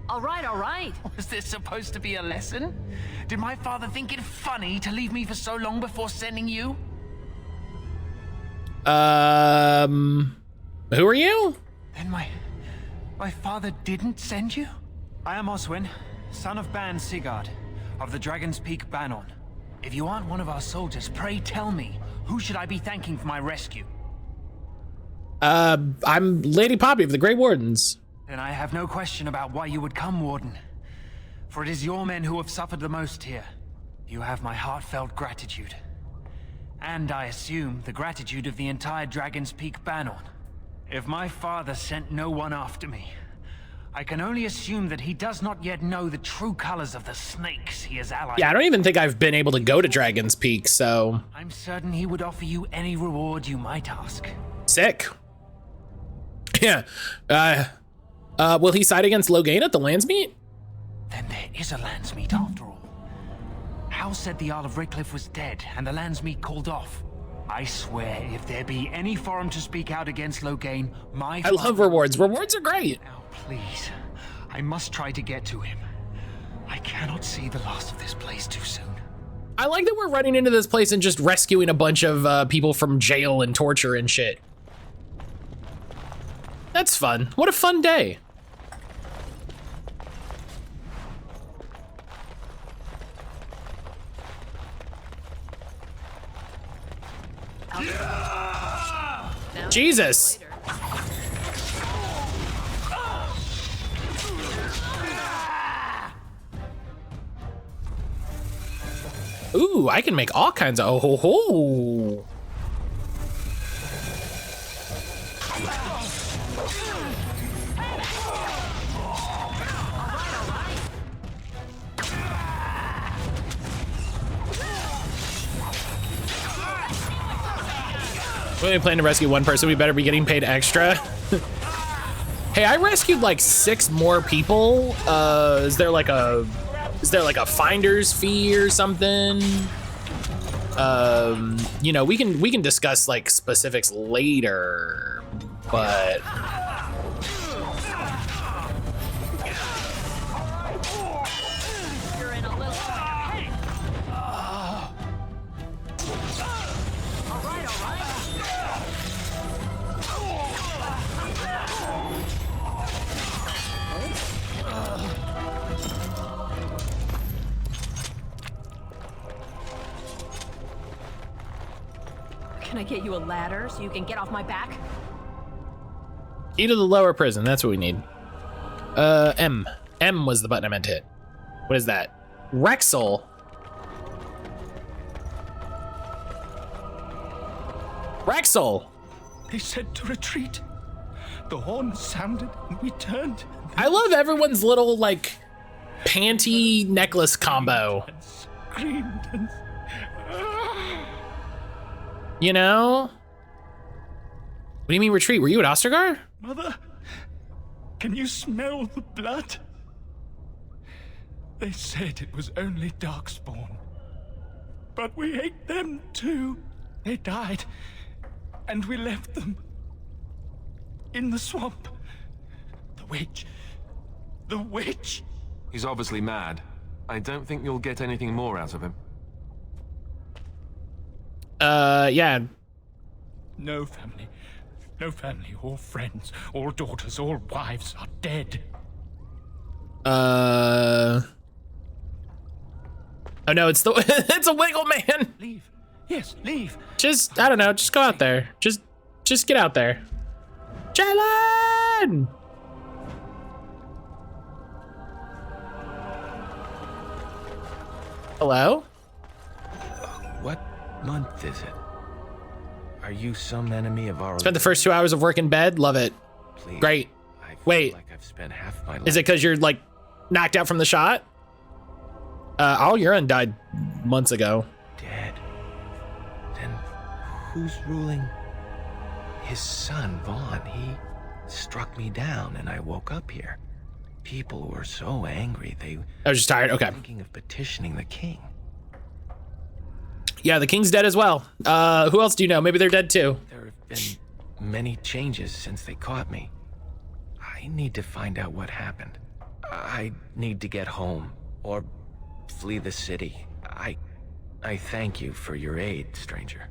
All right. Was this supposed to be a lesson? Did my father think it funny to leave me for so long before sending you? Who are you? Then my father didn't send you? I am Oswin, son of Ban Sigurd, of the Dragon's Peak Banon. If you aren't one of our soldiers, pray tell me, who should I be thanking for my rescue? I'm Lady Poppy of the Grey Wardens. Then I have no question about why you would come, Warden. For it is your men who have suffered the most here. You have my heartfelt gratitude. And I assume the gratitude of the entire Dragon's Peak Banon. If my father sent no one after me, I can only assume that he does not yet know the true colors of the snakes he has allied. Yeah, I don't even think I've been able to go to Dragon's Peak, so. I'm certain he would offer you any reward you might ask. Sick. Yeah. Will he side against Logain at the Landsmeet? Then there is a Landsmeet after all. Hal said the Isle of Redcliffe was dead and the Landsmeet called off. I swear, if there be any forum to speak out against Logain, I love rewards. Rewards are great. Now, please, I must try to get to him. I cannot see the last of this place too soon. I like that we're running into this place and just rescuing a bunch of people from jail and torture and shit. That's fun. What a fun day. Jesus. Ooh, I can make all kinds of oh ho ho. We only plan to rescue one person, we better be getting paid extra. Hey, I rescued like 6 more people. Is there like a finder's fee or something? You know, we can discuss like specifics later, but Can I get you a ladder so you can get off my back? key to the lower prison, that's what we need. M was the button I meant to hit. What is that? Rexel. Rexel. They said to retreat. The horn sounded and we turned. I love everyone's little like panty necklace combo. Screamed and you know? What do you mean retreat? Were you at Ostergar? Mother, can you smell the blood? They said it was only Darkspawn. But we ate them too. They died, and we left them in the swamp. The witch. The witch. He's obviously mad. I don't think you'll get anything more out of him. Yeah. No family. No family, all friends, all daughters, all wives are dead. Oh no, it's the it's a wiggle man. Leave. Yes, leave. Just, I don't know, just go out there. Just get out there. Jalen! Hello? What month is it? Are you some enemy of ours? Spent the first 2 hours of work in bed. Love it. Please. Great. Wait, Like I've spent half my life. is it because you're like knocked out from the shot? All urine died months ago. Dead? Then who's ruling? His son, Vaughn. He struck me down and I woke up here. People were so angry they I was just tired. Okay. thinking of petitioning the king. Yeah, the king's dead as well. Who else do you know? Maybe they're dead too. There have been many changes since they caught me. I need to find out what happened. I need to get home or flee the city. I thank you for your aid, stranger.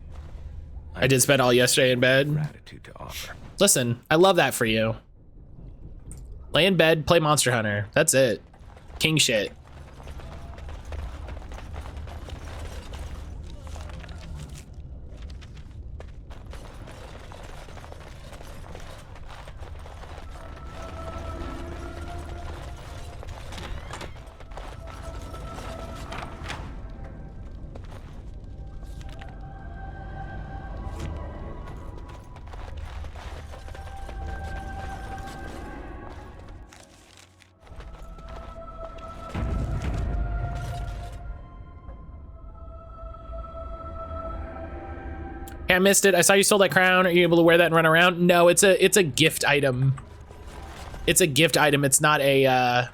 I did spend all yesterday in bed. Gratitude to offer. Listen, I love that for you. Lay in bed, play Monster Hunter. That's it. King shit. I missed it. I saw you stole that crown. Are you able to wear that and run around? No, it's a gift item. It's a gift item. It's not a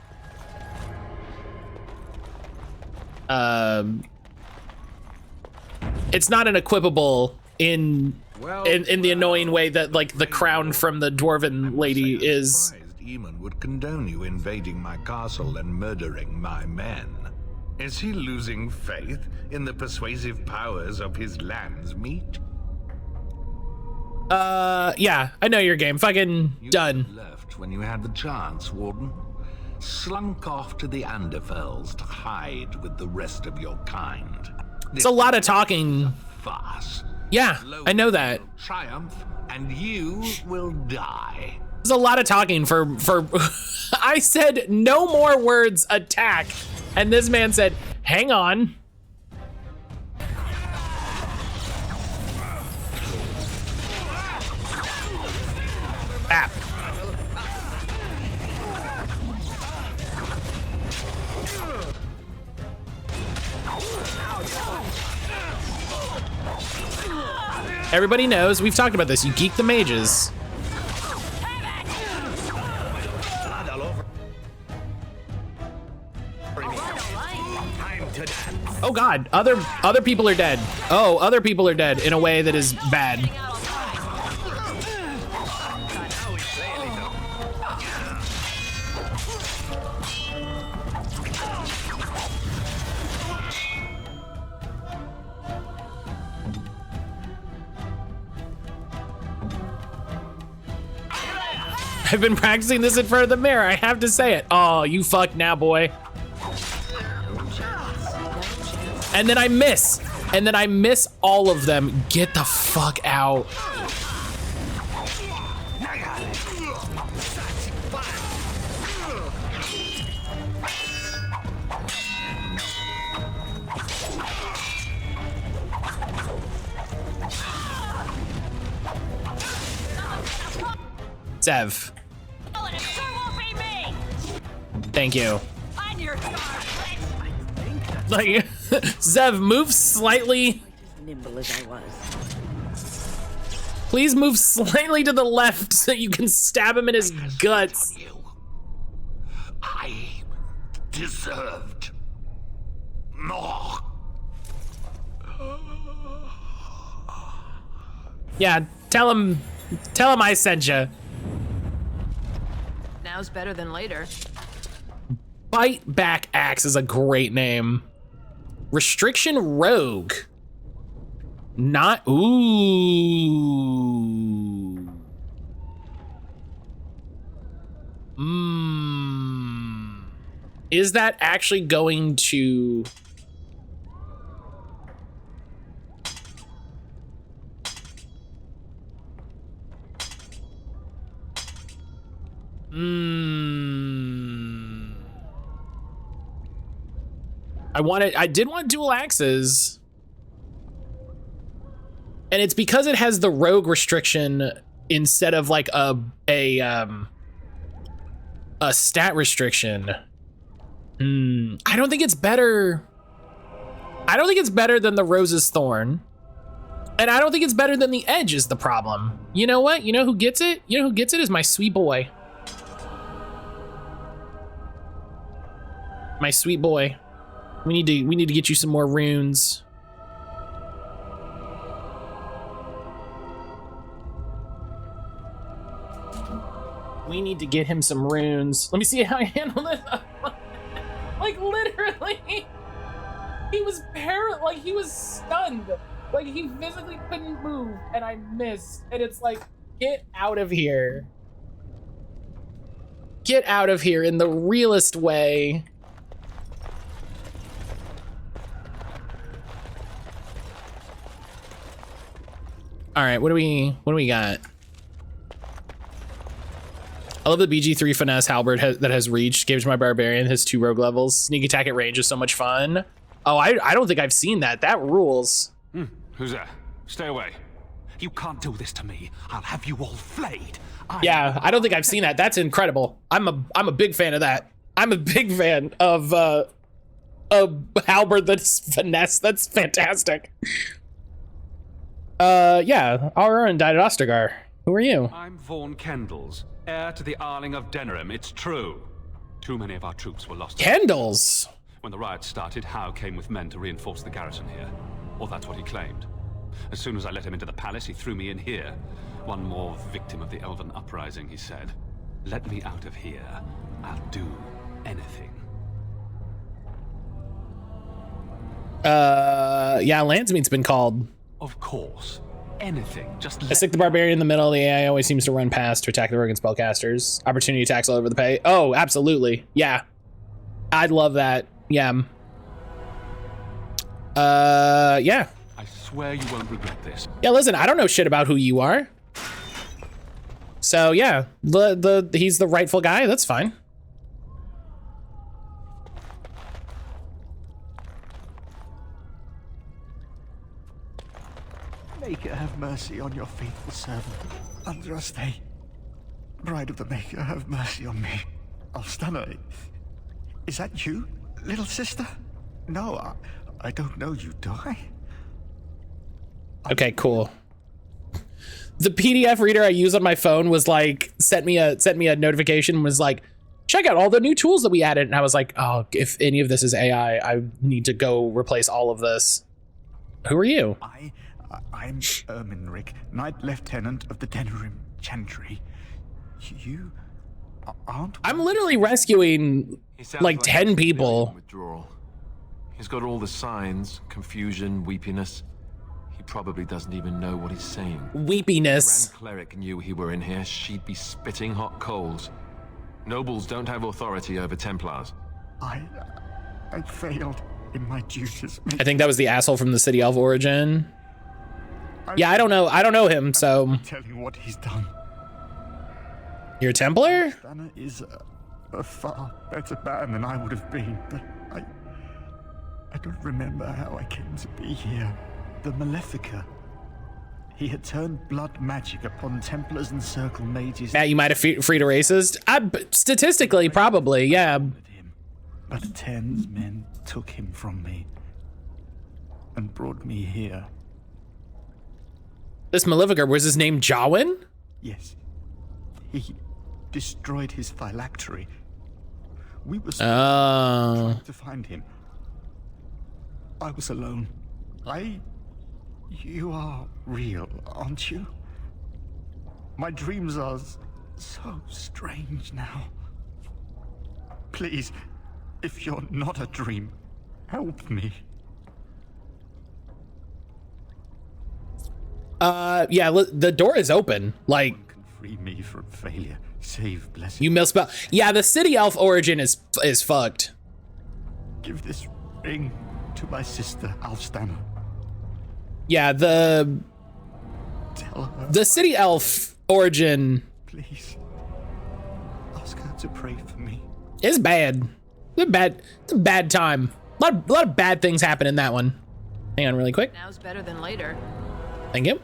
it's not an equipable in the annoying way that like the crown from the dwarven lady is. Eamon would condone you invading my castle and murdering my men. Is he losing faith in the persuasive powers of his land's meat? Yeah, I know your game. Fucking done. You left when you had the chance, Warden. Slunk off to the Anderfells to hide with the rest of your kind. It's a lot of talking. Farce. Yeah, I know that. Triumph, and you will die. There's a lot of talking for I said no more words, attack, and this man said hang on. Ah. Everybody knows, we've talked about this, you geek the mages. Oh god, other people are dead. Oh, other people are dead in a way that is bad. I've been practicing this in front of the mirror. I have to say it. Oh, you fucked now, boy. And then I miss. And then I miss all of them. Get the fuck out. Zev. Thank you. Like, Zev, move slightly. Nimble as I was. Please move slightly to the left so you can stab him in his guts. I deserved more. Yeah, tell him I sent you. Now's better than later. Bite Back Axe is a great name. Restriction Rogue. Not, ooh. Is that actually going to... I did want dual axes. And it's because it has the rogue restriction instead of like a stat restriction. I don't think it's better. I don't think it's better than the Rose's Thorn. And I don't think it's better than the Edge is the problem. You know what? You know who gets it? You know who gets it is my sweet boy. My sweet boy. We need to get you some more runes. We need to get him some runes. Let me see how I handle this. Like literally, he was he was stunned. Like he physically couldn't move and I missed. And it's like, get out of here. Get out of here in the realest way. All right, what do we got? I love the BG3 finesse halberd that has reach. Gives my barbarian his 2 rogue levels. Sneak attack at range is so much fun. Oh, I don't think I've seen that. That rules. Who's there? Stay away. You can't do this to me. I'll have you all flayed. Yeah, I don't think I've seen that. That's incredible. I'm a big fan of that. I'm a big fan of halberd that's finesse. That's fantastic. Yeah, Aurora died at Ostergar. Who are you? I'm Vaughn Kendalls, heir to the Arling of Denerim. It's true. Too many of our troops were lost. Kendalls? When the riot started, Howe came with men to reinforce the garrison here. Or that's what he claimed. As soon as I let him into the palace, he threw me in here. One more victim of the Elven uprising, he said. Let me out of here. I'll do anything. Yeah, Landsmeet's been called. Of course. Anything. Just I stick the barbarian in the middle. The AI always seems to run past to attack the rogue and spellcasters. Opportunity attacks all over the pay. Oh, absolutely. Yeah. I'd love that. Yeah. Yeah. I swear you won't regret this. Yeah, listen, I don't know shit about who you are. So yeah, he's the rightful guy. That's fine. Maker, have mercy on your faithful servant, Andraste. Bride of the Maker, have mercy on me. Alstana, is that you, little sister? No, I don't know you, do I? Okay, cool. The PDF reader I use on my phone was like, sent me a notification, was like, check out all the new tools that we added. And I was like, oh, if any of this is AI, I need to go replace all of this. Who are you? I'm Erminric, Knight Lieutenant of the Denerim Chantry. You aren't... I'm literally rescuing like 10 people. Withdrawal. He's got all the signs, confusion, weepiness. He probably doesn't even know what he's saying. Weepiness. If the Grand Cleric knew he were in here, she'd be spitting hot coals. Nobles don't have authority over Templars. I failed in my duties. I think that was the asshole from the City Elf origin. Yeah, I don't know him, so... Tell you what he's done. You're a Templar? Spanner is a far better man than I would have been, but I don't remember how I came to be here. The Malefica. He had turned blood magic upon Templars and Circle Mages. Matt, you might have freed a racist? Statistically, probably, yeah. But Ten's men took him from me and brought me here. This Malefica, was his name Jawin? Yes. He destroyed his phylactery. We were trying to find him. I was alone. You are real, aren't you? My dreams are so strange now. Please, if you're not a dream, help me. Yeah, the door is open. Like, free me from failure. Save blessing. You misspell. Yeah, the City Elf origin is fucked. give this ring to my sister, Alfstana. Yeah, the city elf origin. Please, ask her to pray for me. Is bad. It's a bad time. A lot of bad things happen in that one. Hang on really quick. Now's better than later. Thank you.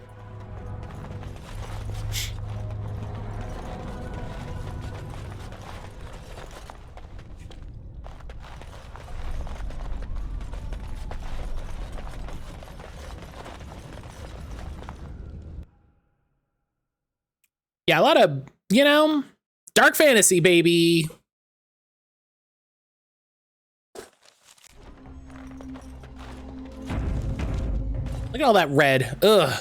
Yeah, a lot of, you know, dark fantasy, baby. Look at all that red. Ugh.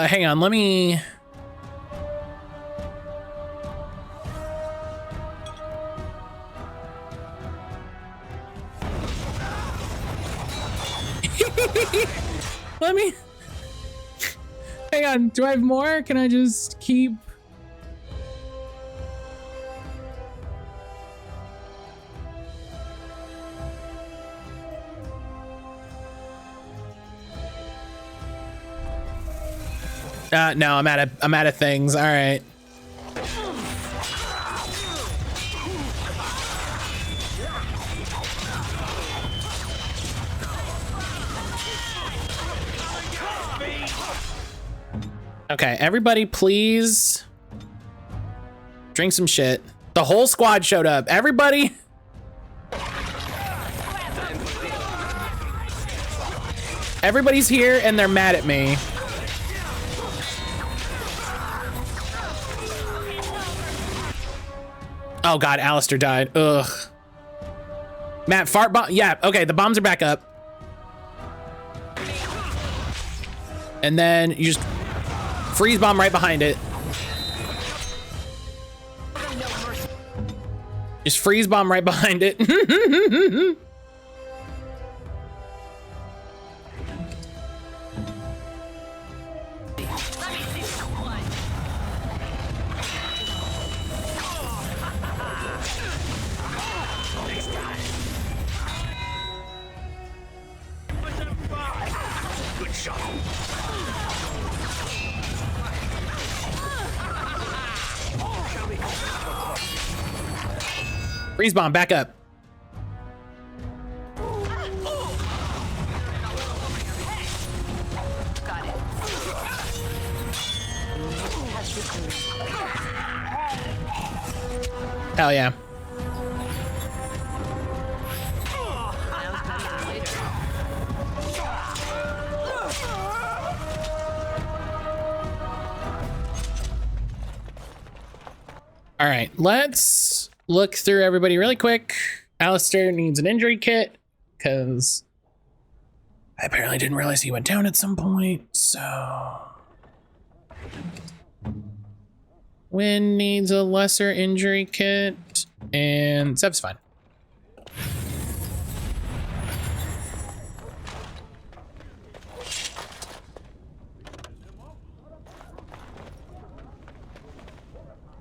Hang on, let me... Let me... Hang on, do I have more? Can I just keep... No, I'm out of things. All right. Okay, everybody please drink some shit. The whole squad showed up. Everybody. Everybody's here and they're mad at me. Oh God, Alistair died. Ugh. Matt, fart bomb. Yeah, okay, the bombs are back up. And then you just freeze bomb right behind it. Just freeze bomb right behind it. Good shot. Freeze bomb, back up. Got it. Hell yeah. All right, let's look through everybody really quick. Alistair needs an injury kit because I apparently didn't realize he went down at some point. So Wynn needs a lesser injury kit and Zev's fine.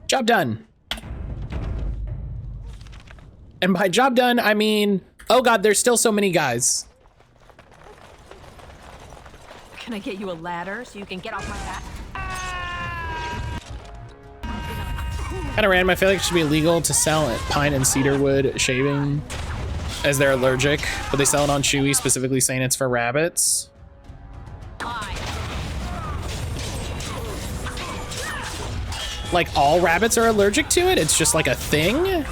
Job done. And by job done, I mean, oh God, there's still so many guys. Can I get you a ladder so you can get off my back? Kind of random. I feel like it should be illegal to sell at pine and cedar wood shaving as they're allergic, but they sell it on Chewy, specifically saying it's for rabbits. Like all rabbits are allergic to it? It's just like a thing?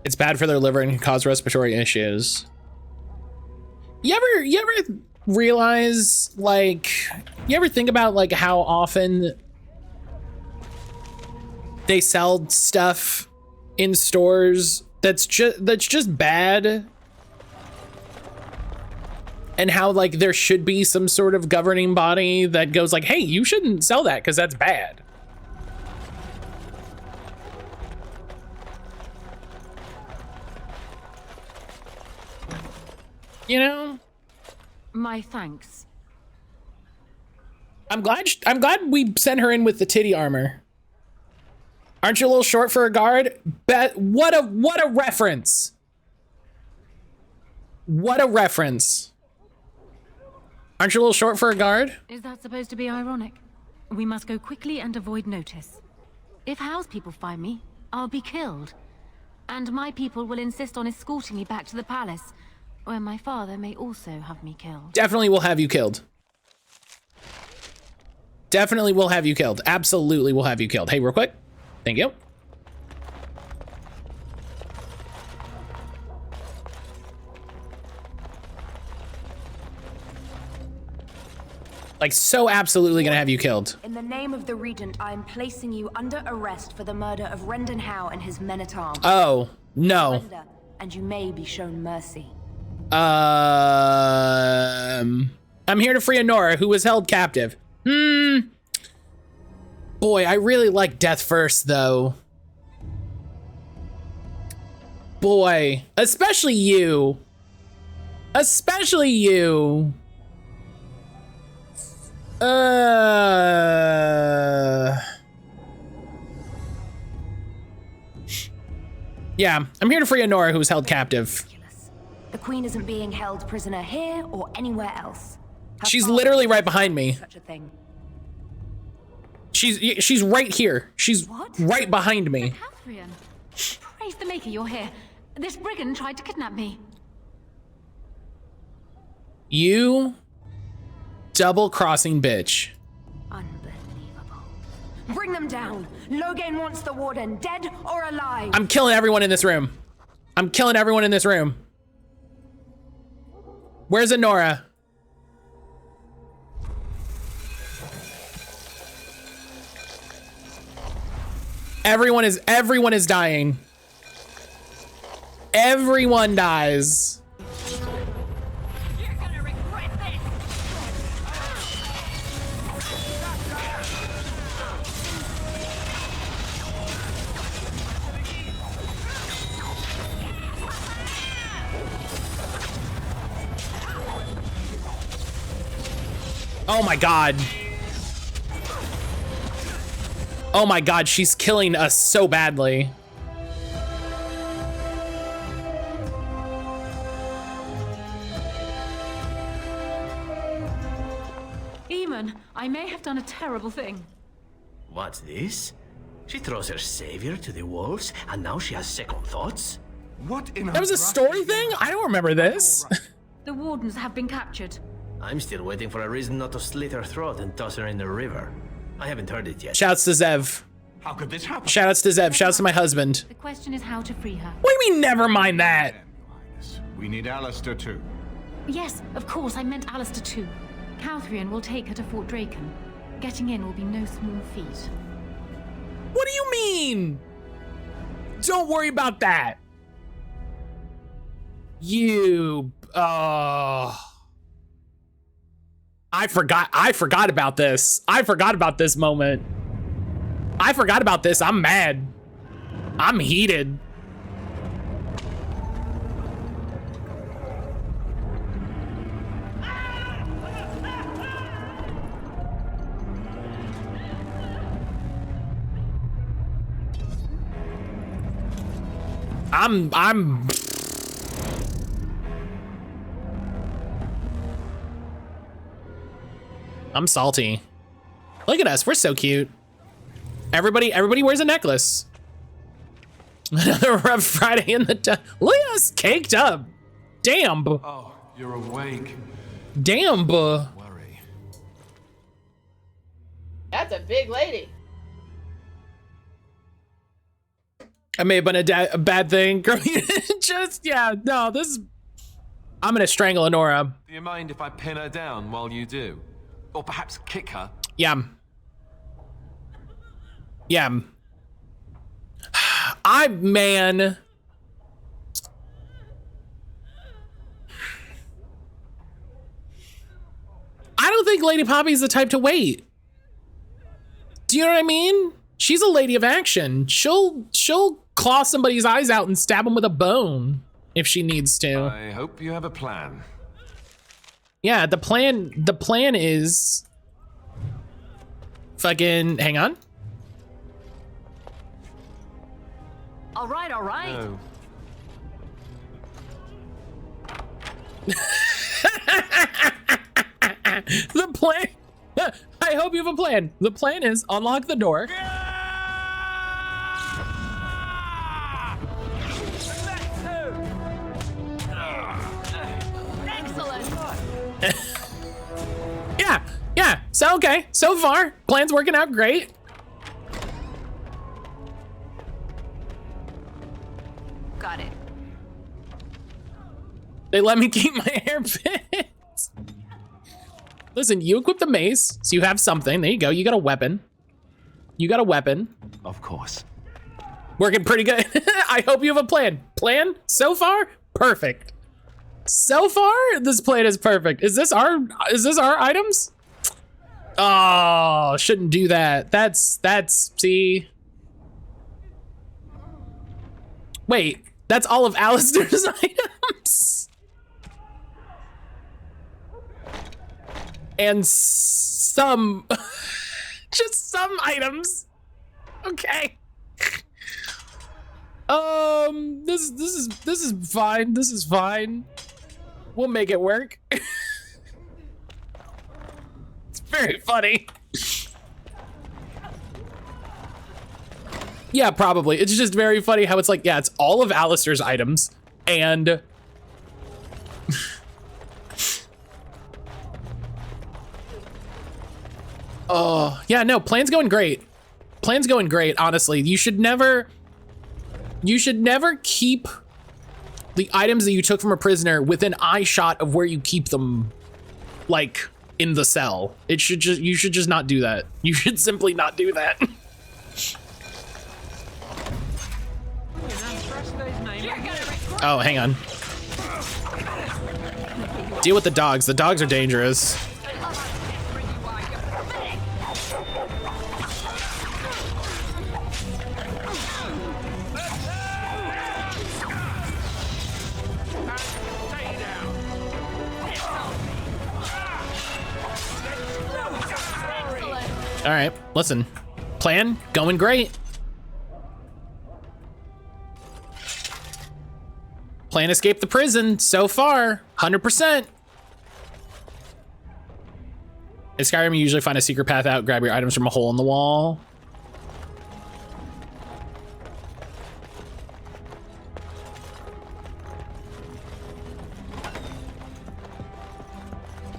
It's bad for their liver and can cause respiratory issues. You ever realize, like, you ever think about like how often they sell stuff in stores that's just bad, and how like there should be some sort of governing body that goes like, hey, you shouldn't sell that because that's bad. You know? My thanks. I'm glad we sent her in with the titty armor. Aren't you a little short for a guard? What a reference. What a reference. Aren't you a little short for a guard? Is that supposed to be ironic? We must go quickly and avoid notice. If House people find me, I'll be killed. And my people will insist on escorting me back to the palace, where my father may also have me killed. Definitely will have you killed. Definitely will have you killed. Absolutely will have you killed. Hey, real quick. Thank you. Like, so absolutely gonna have you killed. In the name of the Regent, I am placing you under arrest for the murder of Rendon Howe and his men-at-arms. Oh, no. Surrender, and you may be shown mercy. I'm here to free Honora, who was held captive. Boy, I really like Death First, though. Boy, especially you. Especially you. Yeah, I'm here to free Honora, who was held captive. The Queen isn't being held prisoner here or anywhere else. She's literally right behind me. Such a thing. She's right here. She's right behind me. Catherine, praise the Maker, you're here. This brigand tried to kidnap me. You double-crossing bitch. Bring them down. Logain wants the Warden dead or alive. I'm killing everyone in this room. I'm killing everyone in this room. Where's Honora? Everyone is dying. Everyone dies. Oh my god. Oh my god, she's killing us so badly. Eamon, I may have done a terrible thing. What's this? She throws her savior to the wolves, and now she has second thoughts? What in That was a story thing? I don't remember this. The Wardens have been captured. I'm still waiting for a reason not to slit her throat and toss her in the river. I haven't heard it yet. Shouts to Zev. How could this happen? Shoutouts to Zev. Shouts to my husband. The question is how to free her. What do you mean, never mind that? We need Alistair too. Yes, of course, I meant Alistair too. Catherine will take her to Fort Draken. Getting in will be no small feat. What do you mean? Don't worry about that. You, I forgot about this. I forgot about this moment. I forgot about this. I'm mad. I'm heated. I'm salty. Look at us, we're so cute. Everybody wears a necklace. Another rough Friday in the look at us caked up. Damn. Oh, you're awake. Damn. Worry. That's a big lady. I may have been a bad thing. Girl, just, yeah, no, this is... I'm gonna strangle Honora. Do you mind if I pin her down while you do? Or perhaps kick her? Yeah. Yeah. Man... I don't think Lady Poppy's the type to wait. Do you know what I mean? She's a lady of action. She'll claw somebody's eyes out and stab them with a bone if she needs to. I hope you have a plan. Yeah, the plan is fucking hang on. All right, all right. No. The plan, I hope you have a plan. The plan is unlock the door. Yeah, so okay, so far, plan's working out great. Got it. They let me keep my hairpins. Listen, you equip the mace, so you have something. There you go, you got a weapon. You got a weapon. Of course. Working pretty good. I hope you have a plan. Plan, so far, perfect. So far, this plan is perfect. Is this our items? Oh, shouldn't do that. That's, see. Wait, that's all of Alistair's items? And some, just some items. Okay. This is fine. This is fine. We'll make it work. It's very funny. Yeah, probably. It's just very funny how it's like, yeah, it's all of Alistair's items and oh, yeah, no, plan's going great. Plan's going great, honestly. You should never keep the items that you took from a prisoner within eye shot of where you keep them, like, in the cell. You should just not do that. You should simply not do that. Oh, hang on. Deal with the dogs. The dogs are dangerous. All right, listen. Plan going great. Plan escape the prison so far, 100%. In Skyrim, you usually find a secret path out, grab your items from a hole in the wall.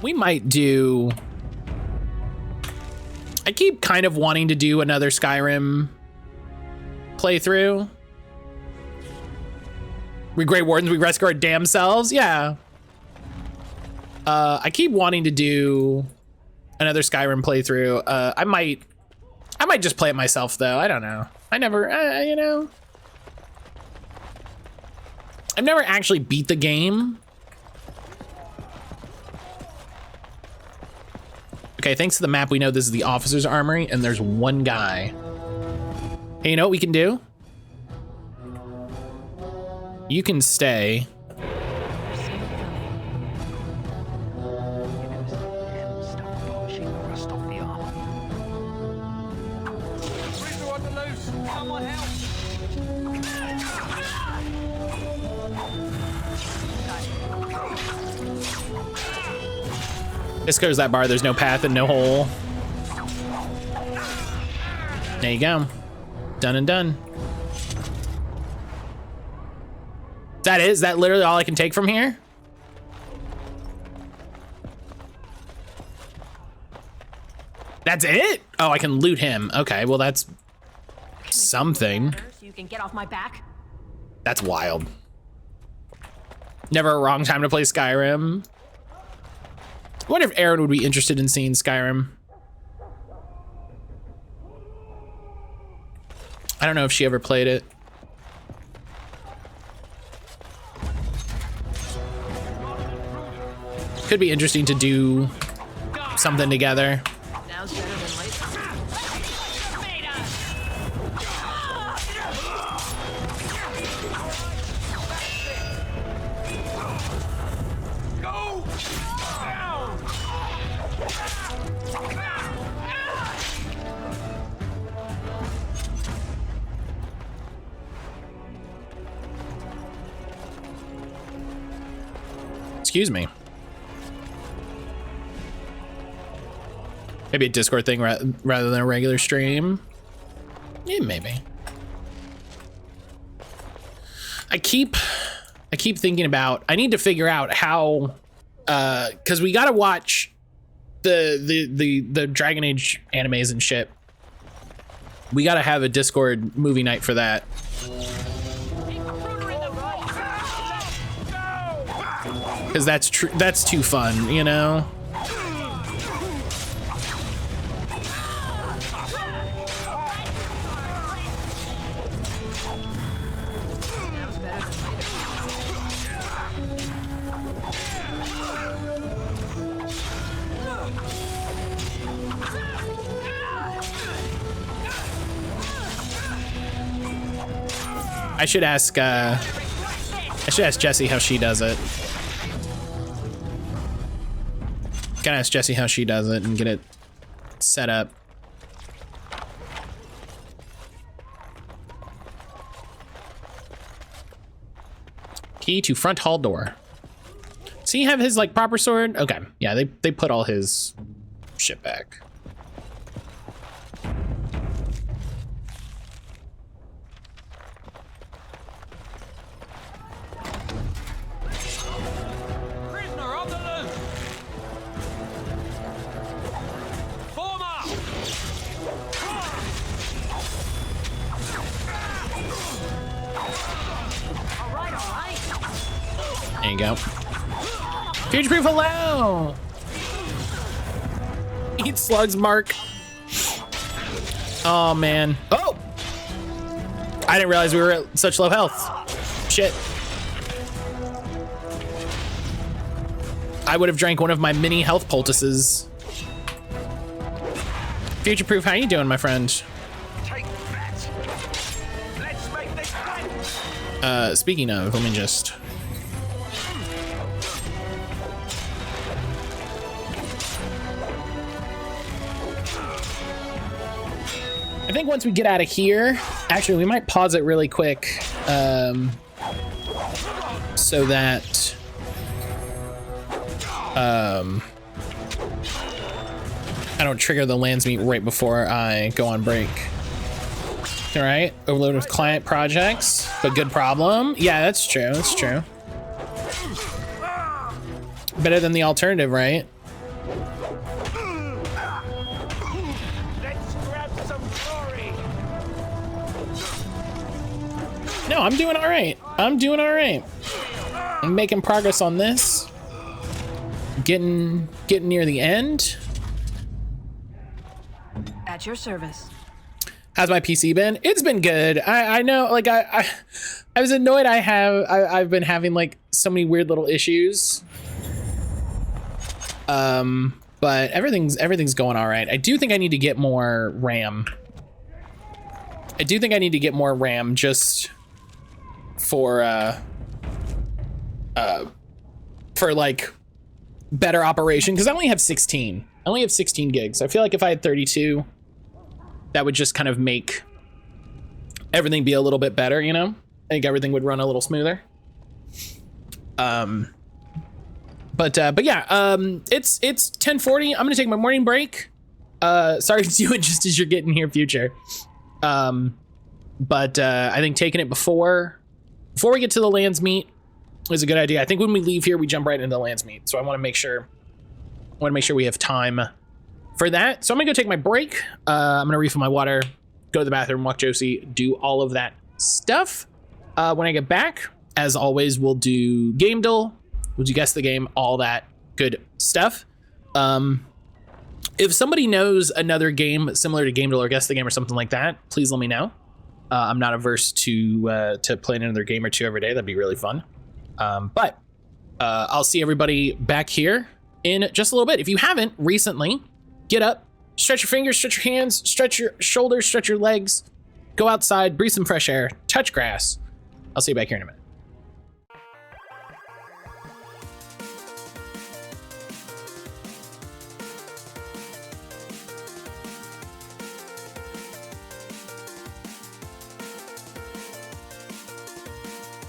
We might do... I keep kind of wanting to do another Skyrim playthrough. We Grey Wardens, we rescue our damn selves. Yeah. I keep wanting to do another Skyrim playthrough. I might just play it myself though. I don't know. I never, you know. I've never actually beat the game. Okay, thanks to the map, we know this is the officer's armory and there's one guy. Hey, you know what we can do? You can stay. This goes that bar, there's no path and no hole. There you go. Done and done. Is that literally all I can take from here? That's it? Oh, I can loot him. Okay, well that's something. So you can get off my back. That's wild. Never a wrong time to play Skyrim. I wonder if Aaron would be interested in seeing Skyrim. I don't know if she ever played it. Could be interesting to do something together. Now's better than later. Excuse me. Maybe a Discord thing rather than a regular stream. Yeah, maybe. I keep thinking about, I need to figure out how, cause we gotta watch the Dragon Age animes and shit. We gotta have a Discord movie night for that. Cause that's too fun, you know? I should ask Jessie how she does it. Gotta ask Jessie how she does it and get it set up. Key to front hall door. Does he have his like proper sword? Okay, yeah, they put all his shit back. There you go. Future-proof hello! Eat slugs, Mark. Oh, man. Oh! I didn't realize we were at such low health. Shit. I would have drank one of my mini health poultices. Future-proof, how you doing, my friend? Speaking of, let me just... I think once we get out of here, actually, we might pause it really quick, so that I don't trigger the lands meet right before I go on break. All right, overloaded with client projects, but good problem. Yeah, that's true. That's true. Better than the alternative, right? No, I'm doing all right. I'm doing all right. I'm making progress on this. Getting near the end. At your service. How's my PC been? It's been good. I know, like I was annoyed. I've been having like so many weird little issues. But everything's going all right. I do think I need to get more RAM. I do think I need to get more RAM just for like better operation, because I only have 16. I only have 16 gigs. I feel like if I had 32, that would just kind of make everything be a little bit better, you know? I think everything would run a little smoother. But yeah, it's 10:40. I'm gonna take my morning break. Sorry to do it just as you're getting here, Future. But I think taking it before we get to the lands meet is a good idea. I think when we leave here, we jump right into the lands meet. So I want to make sure we have time for that. So I'm gonna go take my break. I'm gonna refill my water, go to the bathroom, walk Josie, do all of that stuff. When I get back, as always, we'll do game duel. Would you guess the game? All that good stuff. If somebody knows another game similar to game duel or guess the game or something like that, please let me know. I'm not averse to playing another game or two every day. That'd be really fun. But I'll see everybody back here in just a little bit. If you haven't recently, get up, stretch your fingers, stretch your hands, stretch your shoulders, stretch your legs, go outside, breathe some fresh air, touch grass. I'll see you back here in a minute.